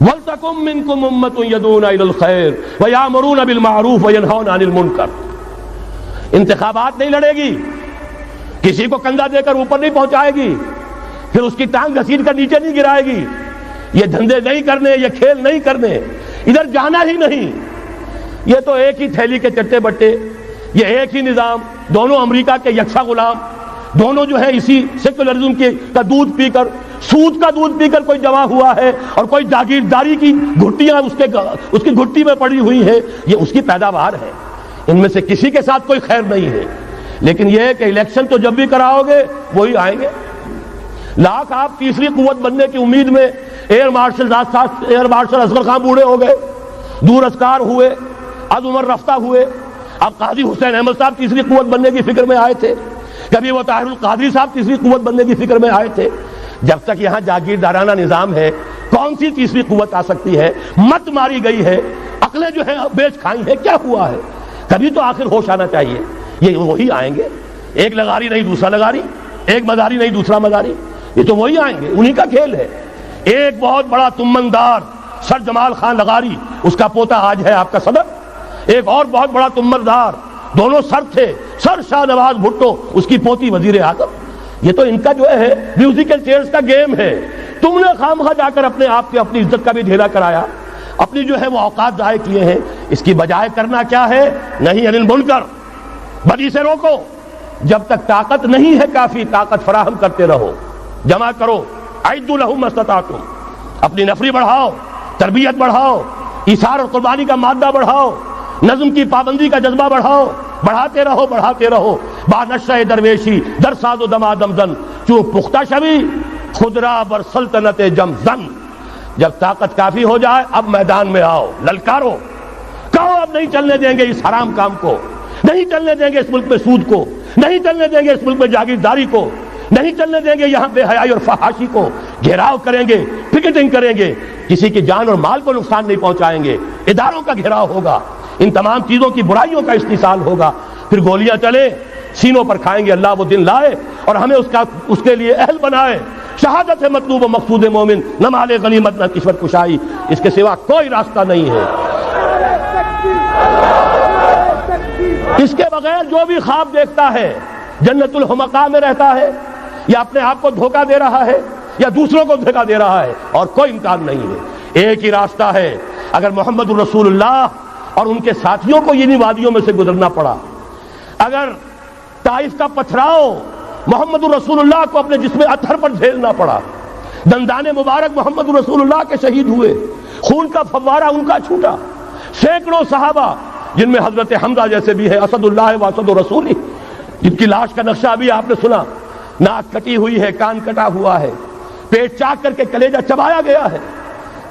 وَلْتَكُن مِّنكُمْ أُمَّةٌ يَدْعُونَ إِلَى الْخَيْرِ وَيَأْمُرُونَ بِالْمَعْرُوفِ وَيَنْهَوْنَ عَنِ الْمُنكَرِ۔ انتخابات نہیں لڑے گی، کسی کو کندھا دے کر اوپر نہیں پہنچائے گی، پھر اس کی ٹانگ گھسیٹ کر نیچے نہیں گرائے گی۔ یہ دھندے نہیں کرنے، یہ کھیل نہیں کرنے، ادھر جانا ہی نہیں۔ یہ تو ایک ہی تھیلی کے چٹے بٹے، یہ ایک ہی نظام، دونوں امریکہ کے یکساں غلام، دونوں جو ہے اسی سیکولرزم کا دودھ پی کر، سود کا دودھ پی کر کوئی جمع ہوا ہے، اور کوئی جاگیرداری کی گھٹیاں اس کی گھٹی میں پڑی ہوئی ہے، یہ اس کی پیداوار ہے۔ ان میں سے کسی کے ساتھ کوئی خیر نہیں ہے، لیکن یہ ہے کہ الیکشن تو جب بھی کراؤ گے وہی آئیں گے۔ لاکھ آپ تیسری قوت بننے کی امید میں ایئر مارشل اصغر خان بوڑھے ہو گئے، دور ازکار ہوئے، از عمر رفتہ ہوئے۔ اب قاضی حسین احمد صاحب تیسری قوت بننے کی فکر میں آئے تھے، کبھی وہ طاہر القادری صاحب تیسری قوت بننے کی فکر میں آئے تھے۔ جب تک یہاں جاگیردارانہ نظام ہے، کون سی تیسری قوت آ سکتی ہے؟ مت ماری گئی ہے، عقلیں جو ہیں بیچ کھائی ہیں، کیا ہوا ہے؟ کبھی تو آخر ہوش آنا چاہیے۔ یہ وہی آئیں گے، ایک لغاری نہیں دوسرا لغاری، ایک مداری نہیں دوسرا مداری، یہ تو وہی آئیں گے، انہی کا کھیل ہے۔ ایک بہت بڑا تمندار سر جمال خان لغاری، اس کا پوتا آج ہے آپ کا صدر۔ ایک اور بہت بڑا تمندار، دونوں سر تھے، سر شاہ نواز بھٹو، اس کی پوتی وزیر اعظم۔ یہ تو ان کا جو ہے میوزیکل چیئرز کا گیم ہے۔ تم نے خامخواہ جا کر اپنے آپ کی اپنی عزت کا بھی ڈھیلا کرایا، اپنی جو ہے وہ اوقات ضائع کیے ہیں۔ اس کی بجائے کرنا کیا ہے؟ نہیں عن المنکر، بدی سے روکو۔ جب تک طاقت نہیں ہے کافی، طاقت فراہم کرتے رہو، جمع کرو۔ اعدوا لهم ما استطعتم، اپنی نفری بڑھاؤ، تربیت بڑھاؤ، ایثار اور قربانی کا مادہ بڑھاؤ، نظم کی پابندی کا جذبہ بڑھاؤ، بڑھاتے رہو بڑھاتے رہو۔ با نشہ درویشی در ساز و دمادم زن، چون پختہ شوی خدرا بر سلطنت جم زن۔ جب طاقت کافی ہو جائے اب میدان میں آؤ، للکارو، کہو اب نہیں چلنے دیں گے اس حرام کام کو، نہیں چلنے دیں گے اس ملک میں سود کو، نہیں چلنے دیں گے اس ملک میں جاگیرداری کو، نہیں چلنے دیں گے یہاں بے حیائی اور فحاشی کو۔ گھیراؤ کریں گے، پکیٹنگ کریں گے، کسی کی جان اور مال کو نقصان نہیں پہنچائیں گے، اداروں کا گھیراؤ ہوگا، ان تمام چیزوں کی برائیوں کا استحصال ہوگا، پھر گولیاں چلے سینوں پر کھائیں گے۔ اللہ وہ دن لائے اور ہمیں اس کے لیے اہل بنائے۔ شہادت ہے مطلوب و مقصود مومن، نہ مال غنیمت نہ کشور کشائی، اس کے سوا کوئی راستہ نہیں ہے۔ اس کے بغیر جو بھی خواب دیکھتا ہے جنت الحمقاء میں رہتا ہے، یا اپنے آپ کو دھوکہ دے رہا ہے، یا دوسروں کو دھوکہ دے رہا ہے، اور کوئی امکان نہیں ہے۔ ایک ہی راستہ ہے۔ اگر محمد الرسول اللہ اور ان کے ساتھیوں کو انہی وادیوں میں سے گزرنا پڑا، اگر طائف کا پتھراؤ محمد الرسول اللہ کو اپنے جسم اطہر پر جھیلنا پڑا، دندان مبارک محمد الرسول اللہ کے شہید ہوئے، خون کا فوارہ ان کا چھوٹا، سینکڑوں صحابہ جن میں حضرت حمزہ جیسے بھی ہیں، اسد اللہ و اسد رسول، جن کی لاش کا نقشہ ابھی آپ نے سنا، ناک کٹی ہوئی ہے، کان کٹا ہوا ہے، پیٹ چاک کر کے کلیجہ چبایا گیا ہے۔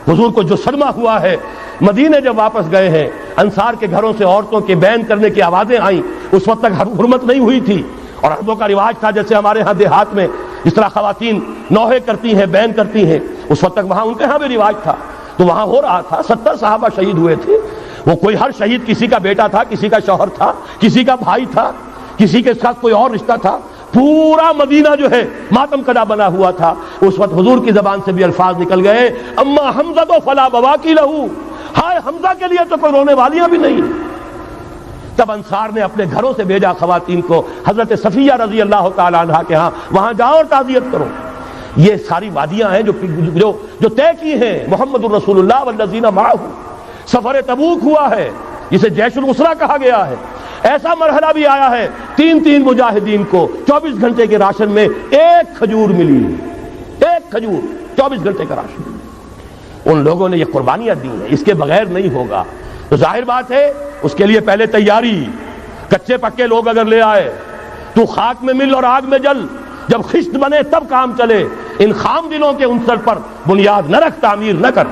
حضور کو جو صدمہ ہوا ہے، مدینے جب واپس گئے ہیں، انصار کے گھروں سے عورتوں کے بین کرنے کی آوازیں آئیں، اس وقت تک حرمت نہیں ہوئی تھی، اور عربوں کا رواج تھا جیسے ہمارے ہاں دیہات میں جس طرح خواتین نوحے کرتی ہیں، بین کرتی ہیں، اس وقت تک وہاں ان کے ہاں بھی رواج تھا، تو وہاں ہو رہا تھا۔ 70 صحابہ شہید ہوئے تھے۔ وہ کوئی ہر شہید کسی کا بیٹا تھا، کسی کا شوہر تھا، کسی کا بھائی تھا، کسی کے ساتھ کوئی اور رشتہ تھا، پورا مدینہ جو ہے ماتم کدا بنا ہوا تھا۔ اس وقت حضور کی زبان سے بھی الفاظ نکل گئے، اما حمزہ تو فلا بواکی لہو، ہائے حمزہ کے لیے تو کوئی رونے والیاں بھی نہیں۔ تب انصار نے اپنے گھروں سے بھیجا خواتین کو حضرت صفیہ رضی اللہ تعالی عنہا کے ہاں، وہاں جاؤ اور تعزیت کرو۔ یہ ساری وادیاں ہیں جو طے کی ہیں محمد الرسول اللہ والذین معہ۔ سفر تبوک ہوا ہے جسے جیش العسرہ کہا گیا ہے۔ ایسا مرحلہ بھی آیا ہے 3 مجاہدین کو 24 گھنٹے کے راشن میں ایک کھجور ملی، ایک کھجور، 24 گھنٹے کا راشن۔ ان لوگوں نے یہ قربانیاں دی ہیں، اس کے بغیر نہیں ہوگا۔ تو ظاہر بات ہے اس کے لیے پہلے تیاری، کچے پکے لوگ اگر لے آئے تو خاک میں مل اور آگ میں جل، جب خشت بنے تب کام چلے۔ ان خام دلوں کے عنصر پر بنیاد نہ رکھ، تعمیر نہ کر۔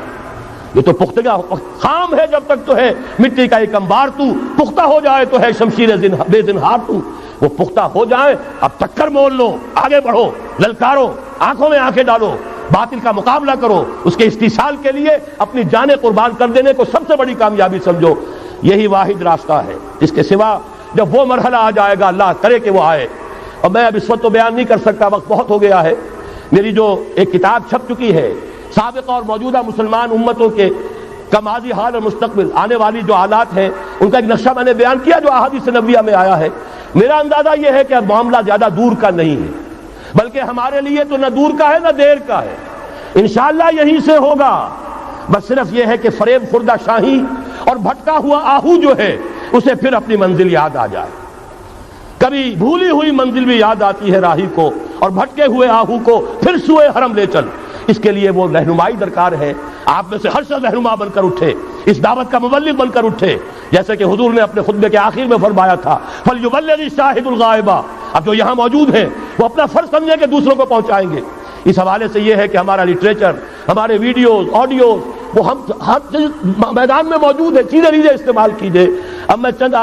یہ تو پختگا خام ہے جب تک تو ہے مٹی کا ایک انبار، تو پختہ ہو جائے تو ہے شمشیر بے زنہار تو۔ وہ پختہ ہو جائے، اب ٹکر مول لو، آگے بڑھو، للکارو، آنکھوں میں آنکھیں ڈالو، باطل کا مقابلہ کرو، اس کے استحصال کے لیے اپنی جانیں قربان کر دینے کو سب سے بڑی کامیابی سمجھو۔ یہی واحد راستہ ہے، اس کے سوا جب وہ مرحلہ آ جائے گا، اللہ کرے کہ وہ آئے، اور میں اب اس وقت تو بیان نہیں کر سکتا، وقت بہت ہو گیا ہے۔ میری جو ایک کتاب چھپ چکی ہے سابقہ اور موجودہ مسلمان امتوں کے کا ماضی، حال اور مستقبل، آنے والی جو حالات ہیں ان کا ایک نقشہ میں نے بیان کیا جو احادیث نبویہ میں آیا ہے۔ میرا اندازہ یہ ہے کہ اب معاملہ زیادہ دور کا نہیں ہے، بلکہ ہمارے لیے تو نہ دور کا ہے نہ دیر کا ہے، انشاءاللہ یہیں سے ہوگا۔ بس صرف یہ ہے کہ فریب خوردہ شاہی اور بھٹکا ہوا آہو جو ہے اسے پھر اپنی منزل یاد آ جائے۔ کبھی بھولی ہوئی منزل بھی یاد آتی ہے راہی کو، اور بھٹکے ہوئے آہو کو پھر سوئے حرم لے چل۔ اس کے لیے وہ رہنمائی درکار ہے، آپ میں سے ہر شخص رہنما بن کر اٹھے، اس دعوت کا مبلغ بن کر اٹھے، جیسے کہ حضور نے اپنے خطبے کے آخر میں فرمایا تھا فَلْيُبَلِّغِ الشَّاهِدُ الْغَائِبَ۔ اب جو یہاں موجود ہیں وہ اپنا فرض سمجھیں کہ دوسروں کو پہنچائیں گے۔ اس حوالے سے یہ ہے کہ ہمارا لٹریچر، ہمارے ویڈیوز، آڈیوز، وہ ہم ہر میدان میں موجود ہے، چیزیں استعمال کیجئے۔ اب میں چند